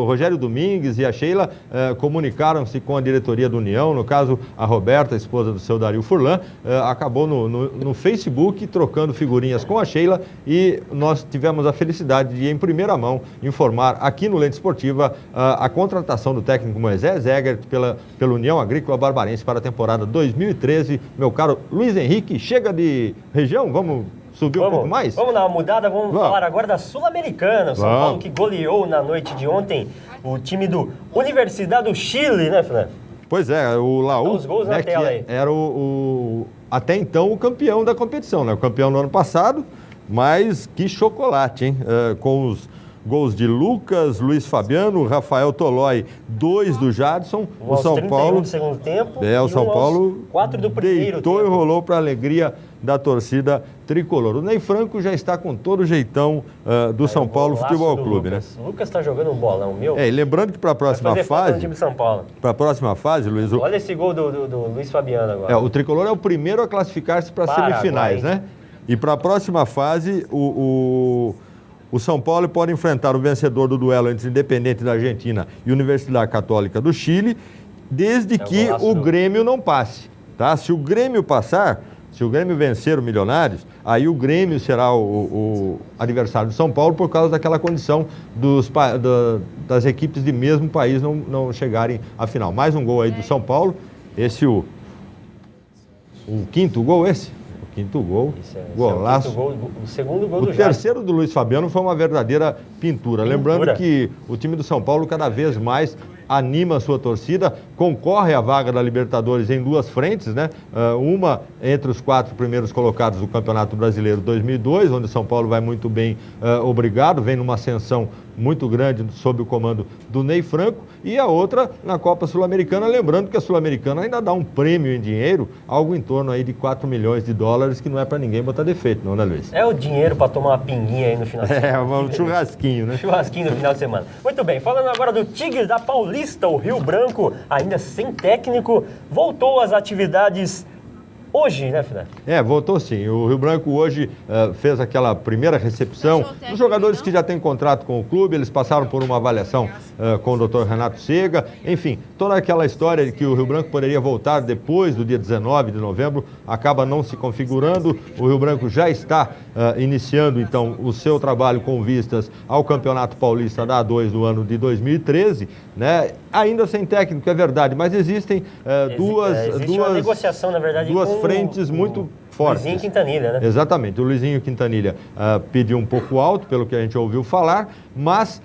Rogério Domingues e a Sheila comunicaram-se com a diretoria do União. No caso, a Roberta, a esposa do seu Dario Furlan, acabou no Facebook trocando figurinhas com a Sheila, e nós tivemos a felicidade de, em primeira mão, informar aqui no Lente Esportiva a contratação do técnico Moisés Egert pela União Agrícola Barbarense para a temporada 2013. Meu caro Luiz Henrique, chega de região, vamos subir um pouco mais? Vamos dar uma mudada, vamos falar agora da Sul-Americana. O São Paulo que goleou na noite de ontem o time do Universidade do Chile, né, Fernando? Pois é, o Laú, os gols na tela aí. Era o até então, o campeão da competição, né? O campeão no ano passado, mas que chocolate, hein? Com os gols de Lucas, Luiz Fabiano, Rafael Tolói, 2 do Jadson. O São Paulo do segundo tempo. O São Paulo 4 do primeiro deitou tempo. E rolou para a alegria da torcida tricolor. O Ney Franco já está com todo o jeitão do São Paulo Futebol Clube, né? O Lucas está jogando um bolão, meu. E lembrando que para a próxima fase, time de São Paulo. para a próxima fase, Luiz, olha esse gol do Luiz Fabiano agora. O tricolor é o primeiro a classificar-se para semifinais, né? E para a próxima fase, o São Paulo pode enfrentar o vencedor do duelo entre Independente da Argentina e Universidade Católica do Chile, desde que o Grêmio não passe, tá? Se o Grêmio passar, se o Grêmio vencer o Milionários, aí o Grêmio será o adversário do São Paulo por causa daquela condição das equipes de mesmo país não chegarem à final. Mais um gol aí do São Paulo, esse o quinto gol esse? Quinto gol, golaço. O segundo gol do Jadson. O terceiro do Luiz Fabiano foi uma verdadeira pintura. Lembrando que o time do São Paulo cada vez mais anima a sua torcida, concorre à vaga da Libertadores em 2 frentes, né? Uma entre os 4 primeiros colocados do Campeonato Brasileiro 2002, onde o São Paulo vai muito bem, obrigado, vem numa ascensão muito grande sob o comando do Ney Franco, e a outra na Copa Sul-Americana, lembrando que a Sul-Americana ainda dá um prêmio em dinheiro, algo em torno aí de 4 milhões de dólares, que não é para ninguém botar defeito, não, né, Luiz? É o dinheiro para tomar uma pinguinha aí no final de semana. Um churrasquinho, né? Churrasquinho no final de semana. Muito bem, falando agora do Tigres da Paulista, o Rio Branco, ainda sem técnico, voltou às atividades hoje, né, Fidel? Voltou sim. O Rio Branco hoje fez aquela primeira recepção dos jogadores que já têm contrato com o clube, eles passaram por uma avaliação com o Dr. Renato Sega, enfim, toda aquela história de que o Rio Branco poderia voltar depois do dia 19 de novembro, acaba não se configurando. O Rio Branco já está iniciando, então, o seu trabalho com vistas ao Campeonato Paulista da A2 do ano de 2013, né? Ainda sem técnico, é verdade, mas existem existe uma negociação, na verdade, duas frentes muito fortes. Luizinho Quintanilha, né? Exatamente, o Luizinho Quintanilha pediu um pouco alto, pelo que a gente ouviu falar, mas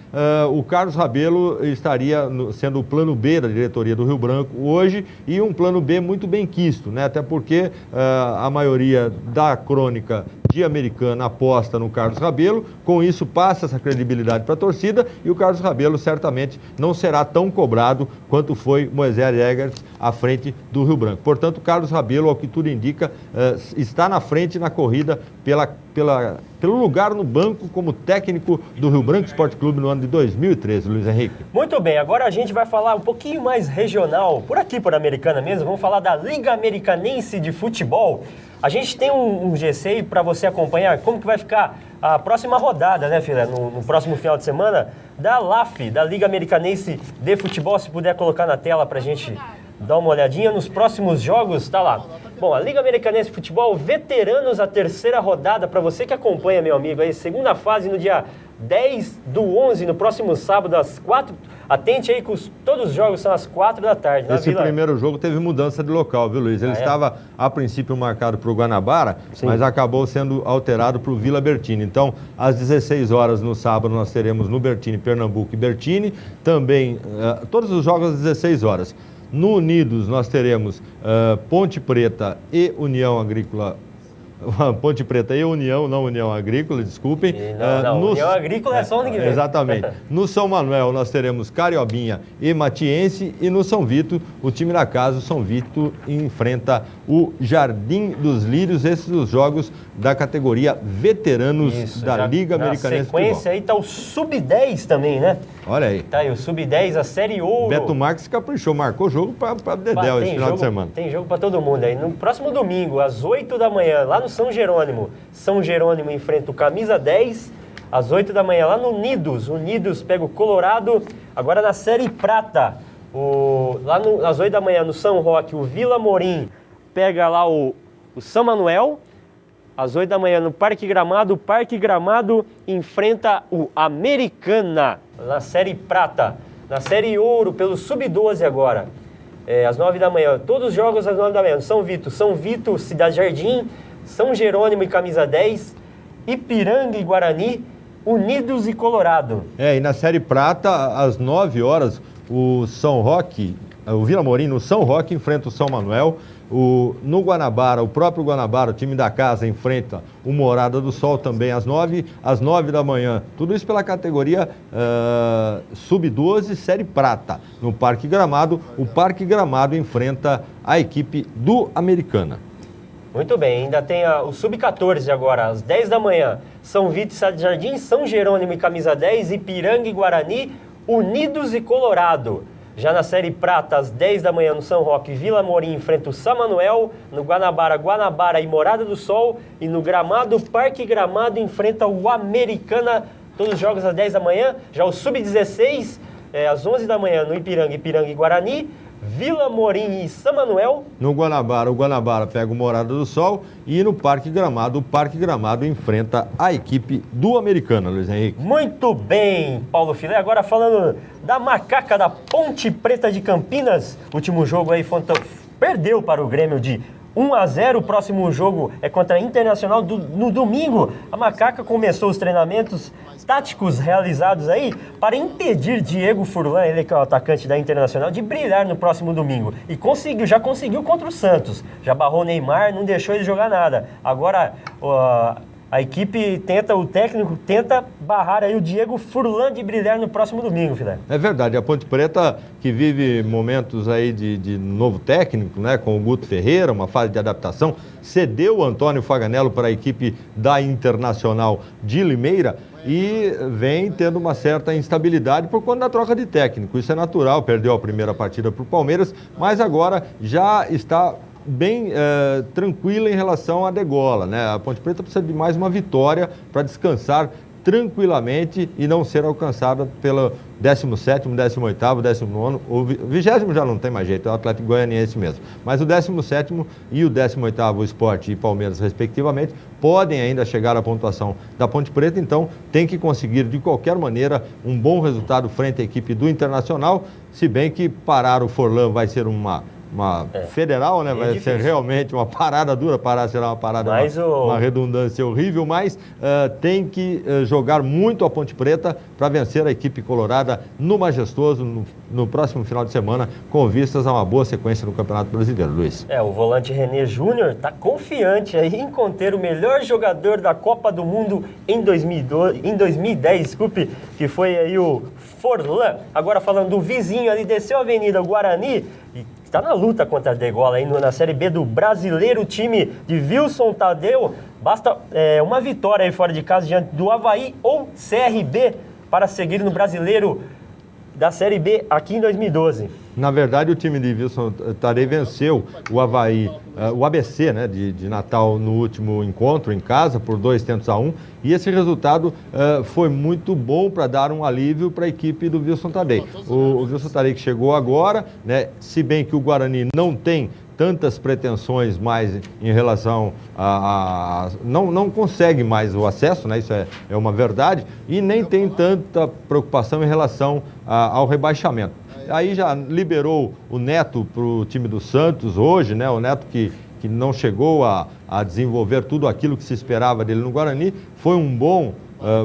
o Carlos Rabelo estaria sendo o plano B da diretoria do Rio Branco hoje, e um plano B muito bem quisto, né? Até porque a maioria da crônica de Americana aposta no Carlos Rabelo, com isso passa essa credibilidade para a torcida, e o Carlos Rabelo certamente não será tão cobrado quanto foi Moisés Eggers à frente do Rio Branco. Portanto, o Carlos Rabelo, ao que tudo indica, está na frente na corrida pelo lugar no banco como técnico do Rio Branco Esporte Clube no ano de 2013, Luiz Henrique. Muito bem, agora a gente vai falar um pouquinho mais regional, por aqui, por Americana mesmo, vamos falar da Liga Americanense de Futebol. A gente tem um GC para você acompanhar como que vai ficar a próxima rodada, né, filha? No próximo final de semana, da LAF, da Liga Americanense de Futebol. Se puder colocar na tela para a gente dar uma olhadinha nos próximos jogos, tá lá. Bom, a Liga Americanense de Futebol, veteranos, a terceira rodada, para você que acompanha, meu amigo, aí, segunda fase no dia 10/11, no próximo sábado, às 4. Atente aí que todos os jogos são às 4 da tarde. Esse primeiro jogo teve mudança de local, viu, Luiz? Ele estava, a princípio, marcado para o Guanabara, mas acabou sendo alterado para o Vila Bertini. Então, às 16 horas no sábado, nós teremos no Bertini, Pernambuco e Bertini. Também, todos os jogos às 16 horas. No Unidos, nós teremos Ponte Preta e União Agrícola. Ponte Preta e União, não União Agrícola, desculpem. União Agrícola é só ano que vem. Exatamente. No São Manuel nós teremos Cariobinha e Matiense, e no São Vito, o time da casa, o São Vito, enfrenta o Jardim dos Lírios, esses os jogos da categoria veteranos da Liga Americanense de Futebol. Na sequência aí tá o Sub-10 também, né? Olha aí. Tá aí o Sub-10, a Série Ouro. Beto Marques caprichou, marcou jogo para Dedéu esse final de semana. Tem jogo para todo mundo aí. No próximo domingo, às 8 da manhã, lá no São Jerônimo. São Jerônimo enfrenta o Camisa 10, às 8 da manhã, lá no Unidos. Unidos pega o Colorado. Agora na Série Prata, às 8 da manhã, no São Roque, o Vila Morim pega lá o São Manuel. Às 8 da manhã, no Parque Gramado, o Parque Gramado enfrenta o Americana, na Série Prata. Na Série Ouro, pelo Sub-12 agora, às 9 da manhã. Todos os jogos às 9 da manhã. São Vito, Cidade Jardim, São Jerônimo e Camisa 10, Ipiranga e Guarani, Unidos e Colorado. E na Série Prata, às 9 horas, o São Roque, o Vila Morim no São Roque enfrenta o São Manuel. No Guanabara, o próprio Guanabara, o time da casa, enfrenta o Morada do Sol também às 9 da manhã. Tudo isso pela categoria Sub-12, Série Prata. No Parque Gramado, o Parque Gramado enfrenta a equipe do Americana. Muito bem, ainda tem o Sub-14 agora, às 10 da manhã. São Vito e Jardim, São Jerônimo e Camisa 10, Ipiranga e Guarani, Unidos e Colorado. Já na Série Prata, às 10 da manhã, no São Roque, Vila Morim enfrenta o São Manuel. No Guanabara, Guanabara e Morada do Sol. E no Gramado, Parque Gramado enfrenta o Americana. Todos os jogos às 10 da manhã. Já o Sub-16, às 11 da manhã, no Ipiranga e Guarani. Vila Morim e São Manuel. No Guanabara, o Guanabara pega o Morada do Sol. E no Parque Gramado, o Parque Gramado enfrenta a equipe do Americana, Luiz Henrique. Muito bem, Paulo Filé. Agora falando da Macaca da Ponte Preta de Campinas. Último jogo aí, perdeu para o Grêmio de 1-0. O próximo jogo é contra a Internacional no domingo. A Macaca começou os treinamentos táticos realizados aí para impedir Diego Furlan, ele que é o atacante da Internacional, de brilhar no próximo domingo. E já conseguiu contra o Santos. Já barrou o Neymar, não deixou ele jogar nada. Agora a equipe o técnico tenta barrar aí o Diego Furlan de brilhar no próximo domingo, Filé. É verdade, a Ponte Preta que vive momentos aí de novo técnico, né, com o Guto Ferreira, uma fase de adaptação, cedeu o Antônio Faganello para a equipe da Internacional de Limeira e vem tendo uma certa instabilidade por conta da troca de técnico. Isso é natural, perdeu a primeira partida para o Palmeiras, mas agora já está bem tranquila em relação à degola, né? A Ponte Preta precisa de mais uma vitória para descansar tranquilamente e não ser alcançada pelo 17º, 18º, 19º, o 20º já não tem mais jeito, é o Atlético Goianiense mesmo. Mas o 17º e o 18º, o Sport e Palmeiras, respectivamente, podem ainda chegar à pontuação da Ponte Preta, então tem que conseguir, de qualquer maneira, um bom resultado frente à equipe do Internacional, se bem que parar o Forlan vai ser uma federal, né? Vai ser realmente uma parada dura, será uma parada, uma redundância horrível, mas tem que jogar muito a Ponte Preta para vencer a equipe colorada no Majestoso no próximo final de semana, com vistas a uma boa sequência no Campeonato Brasileiro, Luiz. O volante René Júnior está confiante aí em conter o melhor jogador da Copa do Mundo em 2010, que foi aí o Forlan. Agora falando do vizinho ali, desceu a Avenida Guarani e está na luta contra a degola aí na Série B do Brasileiro. O time de Wilson Tadeu, basta uma vitória aí fora de casa diante do Avaí ou CRB para seguir no Brasileiro da Série B aqui em 2012. Na verdade, o time de Wilson Tadeu venceu o Avaí, o ABC, né, de Natal no último encontro em casa por 2-1, e esse resultado foi muito bom para dar um alívio para a equipe do Wilson Tadeu. O Wilson Tadeu que chegou agora, né, se bem que o Guarani não tem tantas pretensões mais em relação não consegue mais o acesso, né? Isso é uma verdade, e nem tem tanta preocupação em relação ao rebaixamento. Aí já liberou o Neto para o time do Santos hoje, né? O Neto que não chegou a desenvolver tudo aquilo que se esperava dele no Guarani, foi um bom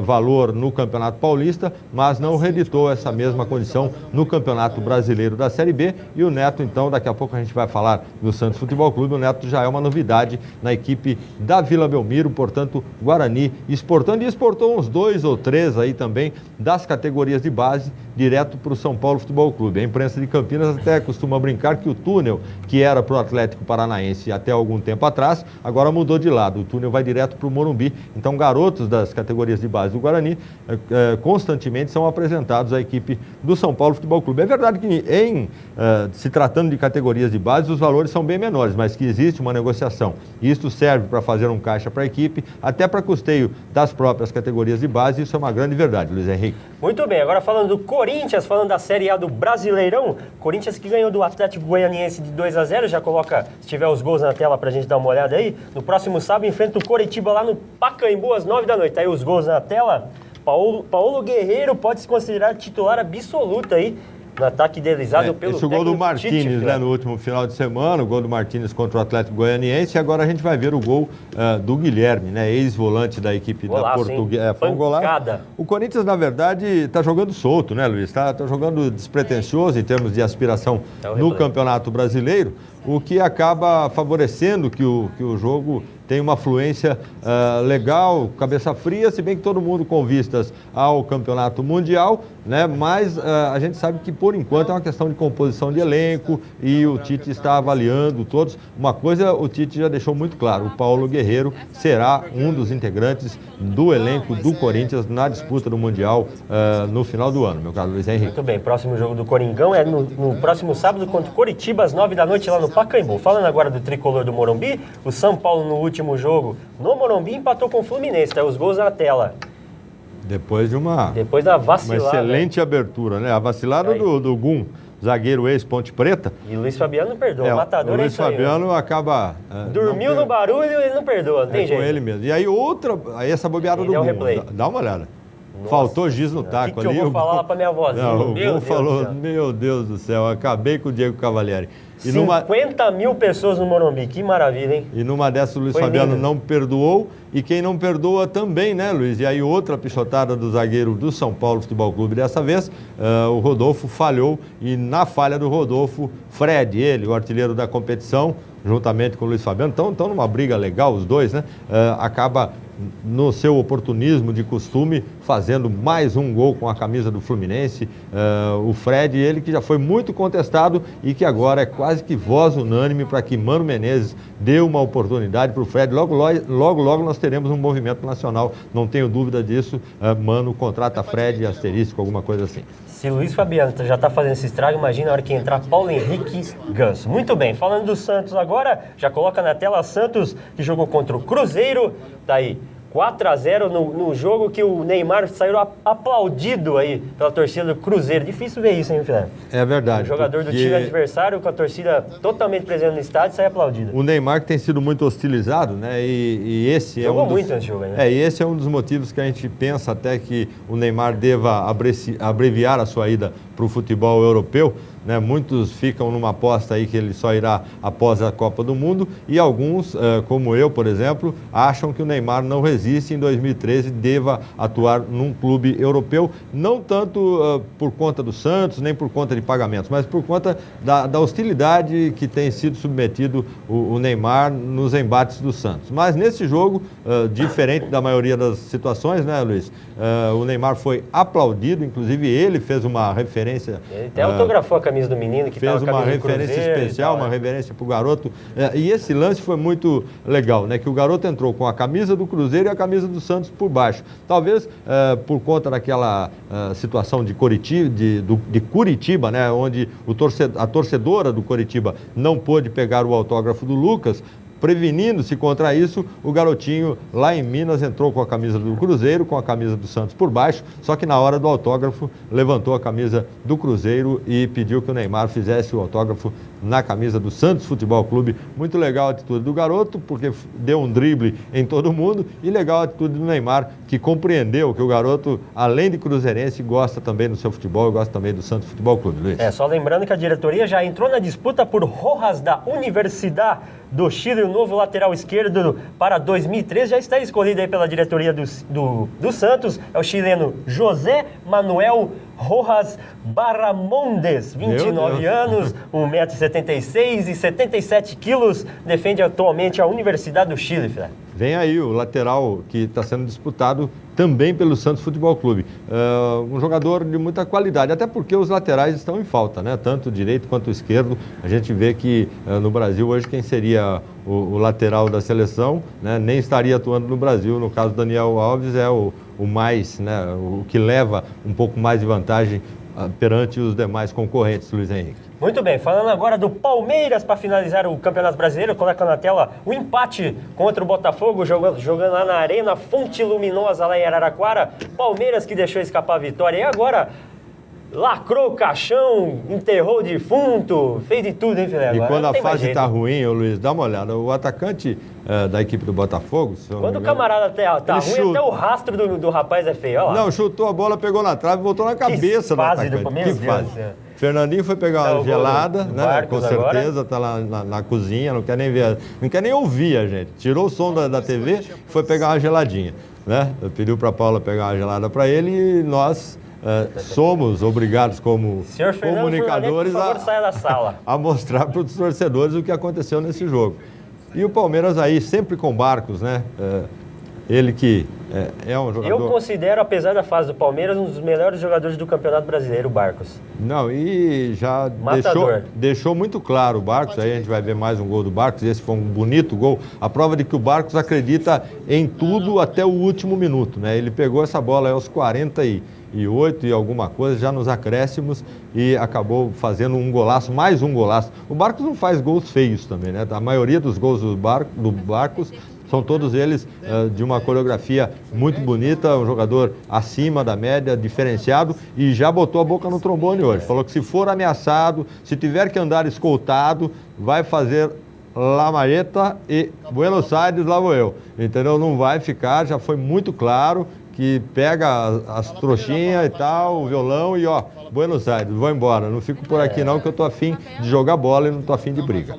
valor no Campeonato Paulista, mas não reeditou essa mesma condição no Campeonato Brasileiro da Série B. E o Neto, então, daqui a pouco a gente vai falar do Santos Futebol Clube. O Neto já é uma novidade na equipe da Vila Belmiro, portanto, Guarani exportando, e exportou uns 2 ou 3 aí também das categorias de base direto para o São Paulo Futebol Clube. A imprensa de Campinas até costuma brincar que o túnel que era para o Atlético Paranaense até algum tempo atrás, agora mudou de lado. O túnel vai direto para o Morumbi. Então, garotos das categorias de base do Guarani constantemente são apresentados à equipe do São Paulo Futebol Clube. É verdade que se tratando de categorias de base, os valores são bem menores, mas que existe uma negociação. E isso serve para fazer um caixa para a equipe, até para custeio das próprias categorias de base. Isso é uma grande verdade, Luiz Henrique. Muito bem, agora falando do Corinthians, falando da Série A do Brasileirão, Corinthians que ganhou do Atlético Goianiense de 2-0, já coloca, se tiver os gols na tela pra gente dar uma olhada aí. No próximo sábado enfrenta o Coritiba lá no Pacaembu às 9 da noite. Aí os gols na tela. Paulo Guerreiro pode se considerar titular absoluto aí no ataque idealizado pelo esse gol do Martínez, né, no último final de semana, o gol do Martínez contra o Atlético Goianiense, e agora a gente vai ver o gol do Guilherme, né, ex-volante da equipe da Portuguesa. Foi um golaço. O Corinthians, na verdade, está jogando solto, né, Luiz? Está jogando despretensioso em termos de aspiração no Campeonato Brasileiro, o que acaba favorecendo que o jogo tem uma fluência legal, cabeça fria, se bem que todo mundo com vistas ao campeonato mundial, né? Mas a gente sabe que por enquanto é uma questão de composição de elenco e o Tite está avaliando todos. Uma coisa o Tite já deixou muito claro, o Paulo Guerreiro será um dos integrantes do elenco do Corinthians na disputa do Mundial no final do ano, meu caro Luiz Henrique. Muito bem, próximo jogo do Coringão é no próximo sábado contra o Coritiba, às 9 da noite, lá no Pacaembu. Falando agora do tricolor do Morumbi, o São Paulo no último jogo no Morumbi empatou com o Fluminense, tá? Os gols na tela. Depois da vacilada. Uma excelente abertura, né? A vacilada do Gum, zagueiro ex-Ponte Preta. E o Luiz Fabiano não perdoa, o matador o Luiz Fabiano acaba... dormiu no barulho e ele não perdoa, não tem jeito. Com ele mesmo. E aí essa bobeada do Gum, dá uma olhada. Nossa, faltou giz no taco ali. O que eu vou falar lá pra minha vozinha? Não, o Gum falou, meu Deus do céu, acabei com o Diego Cavalieri. 50 mil pessoas no Morumbi, que maravilha, hein? E numa dessas o Luiz Fabiano não perdoou, e quem não perdoa também, né, Luiz? E aí outra pichotada do zagueiro do São Paulo Futebol Clube, dessa vez, o Rodolfo falhou, e na falha do Rodolfo, Fred, ele, o artilheiro da competição, juntamente com o Luiz Fabiano, estão numa briga legal os dois, né? Acaba no seu oportunismo de costume, fazendo mais um gol com a camisa do Fluminense. O Fred, ele que já foi muito contestado e que agora é quase que voz unânime para que Mano Menezes dê uma oportunidade para o Fred. Logo nós teremos um movimento nacional, não tenho dúvida disso. Mano contrata Fred, asterisco, alguma coisa assim. Se Luiz Fabiano já está fazendo esse estrago, imagina a hora que entrar Paulo Henrique Ganso. Muito bem, falando do Santos agora, já coloca na tela Santos, que jogou contra o Cruzeiro, tá aí, 4-0 no jogo que o Neymar saiu aplaudido aí pela torcida do Cruzeiro. Difícil ver isso, hein, Fernando? É verdade. O jogador do time adversário, com a torcida totalmente presente no estádio, sai aplaudido. O Neymar que tem sido muito hostilizado, né? E esse jogou muito nesse jogo, né? E esse é um dos motivos que a gente pensa até que o Neymar deva abreviar a sua ida para o futebol europeu. Né? Muitos ficam numa aposta aí que ele só irá após a Copa do Mundo, e alguns, como eu, por exemplo, acham que o Neymar não resiste em 2013 deva atuar num clube europeu, não tanto por conta do Santos, nem por conta de pagamentos, mas por conta da hostilidade que tem sido submetido o Neymar nos embates do Santos. Mas nesse jogo, diferente da maioria das situações, né, Luiz? O Neymar foi aplaudido, inclusive ele fez uma referência... Ele até autografou a camisa do menino que fez uma referência especial, uma reverência para o garoto. E esse lance foi muito legal, né? Que o garoto entrou com a camisa do Cruzeiro e a camisa do Santos por baixo. Talvez por conta daquela situação de Curitiba, né? Onde a torcedora do Curitiba não pôde pegar o autógrafo do Lucas. Prevenindo-se contra isso, o garotinho lá em Minas entrou com a camisa do Cruzeiro, com a camisa do Santos por baixo, só que na hora do autógrafo levantou a camisa do Cruzeiro e pediu que o Neymar fizesse o autógrafo na camisa do Santos Futebol Clube. Muito legal a atitude do garoto, porque deu um drible em todo mundo, e legal a atitude do Neymar, que compreendeu que o garoto, além de cruzeirense, gosta também do seu futebol e gosta também do Santos Futebol Clube. Luiz. Só lembrando que a diretoria já entrou na disputa por Rojas da Universidade do Chile, o novo lateral esquerdo para 2013, já está escolhido aí pela diretoria do Santos, é o chileno José Manuel Rojas Barramondes, 29 anos, 1,76 m e 77 quilos, defende atualmente a Universidade do Chile, Fred. Vem aí o lateral que está sendo disputado também pelo Santos Futebol Clube. Um jogador de muita qualidade, até porque os laterais estão em falta, né? Tanto o direito quanto o esquerdo. A gente vê que no Brasil hoje quem seria o lateral da seleção, né? Nem estaria atuando no Brasil. No caso, Daniel Alves é o mais, né? O que leva um pouco mais de vantagem perante os demais concorrentes, Luiz Henrique. Muito bem, falando agora do Palmeiras para finalizar o Campeonato Brasileiro, coloca na tela o empate contra o Botafogo, jogando lá na Arena Fonte Luminosa, lá em Araraquara. Palmeiras que deixou escapar a vitória, e agora lacrou o caixão, enterrou o defunto, fez de tudo, hein, Felipe? E quando a fase está ruim, Luiz, dá uma olhada, o atacante da equipe do Botafogo... Quando o camarada tá ruim, até o rastro do rapaz é feio, olha lá. Não, chutou a bola, pegou na trave e voltou na cabeça do atacante. Que fase. Fernandinho foi pegar uma gelada, né? Com certeza, está lá na cozinha, não quer nem ver, não quer nem ouvir a gente. Tirou o som da TV, foi pegar uma geladinha, né? Pediu para a Paula pegar uma gelada para ele e nós somos obrigados como Senhor Fernando comunicadores por favor, saia da sala. a mostrar para os torcedores o que aconteceu nesse jogo. E o Palmeiras aí, sempre com Barcos, né? Ele que é um jogador... Eu considero, apesar da fase do Palmeiras, um dos melhores jogadores do Campeonato Brasileiro, o Barcos. Não, e já deixou muito claro o Barcos, aí a gente vai ver mais um gol do Barcos, esse foi um bonito gol, a prova de que o Barcos acredita em tudo até o último minuto, né? Ele pegou essa bola aos 48 e alguma coisa, já nos acréscimos, e acabou fazendo um golaço, mais um golaço. O Barcos não faz gols feios também, né? A maioria dos gols do Barcos são todos eles de uma coreografia muito bonita, um jogador acima da média, diferenciado, e já botou a boca no trombone hoje. Falou que se for ameaçado, se tiver que andar escoltado, vai fazer La Mareta e Buenos Aires, lá vou eu. Entendeu? Não vai ficar, já foi muito claro que pega as trouxinhas e tal, o violão e ó, Buenos Aires, vou embora. Não fico por aqui não, que eu tô afim de jogar bola e não tô afim de briga.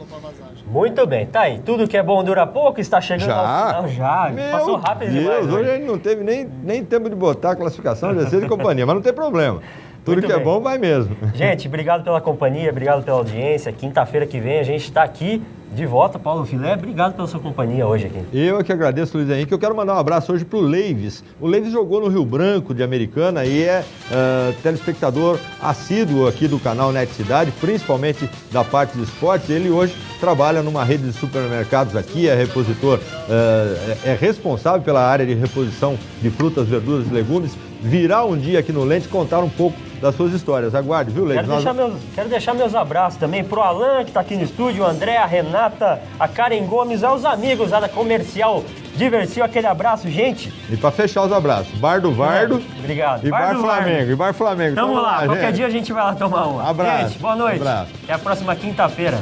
Muito bem, tá aí. Tudo que é bom dura pouco, está chegando ao final já. Passou rápido demais. Hoje a gente não teve nem tempo de botar a classificação, GC e companhia, mas não tem problema. Tudo Muito que bem. É bom vai mesmo. Gente, obrigado pela companhia, obrigado pela audiência. Quinta-feira que vem a gente está aqui de volta. Paulo Filé, obrigado pela sua companhia hoje aqui. Eu que agradeço, Luiz Henrique. Eu quero mandar um abraço hoje pro Leives. O Leives jogou no Rio Branco de Americana e é telespectador assíduo aqui do canal Net Cidade, principalmente da parte de esportes. Ele hoje trabalha numa rede de supermercados aqui, é repositor, é responsável pela área de reposição de frutas, verduras e legumes. Virá um dia aqui no Lente contar um pouco das suas histórias. Aguarde, viu, Leives? Quero deixar meus abraços também pro Alan, que está aqui no estúdio, o André, a Renata, a Karen Gomes, aos amigos lá da Comercial Diversil. Aquele abraço, gente. E para fechar os abraços, Bar do Vardo. Obrigado. E Bar Flamengo. E Bar Flamengo. Tamo lá, qualquer dia a gente vai lá tomar uma. Abraço. Gente, boa noite. Abraço. Até a próxima quinta-feira.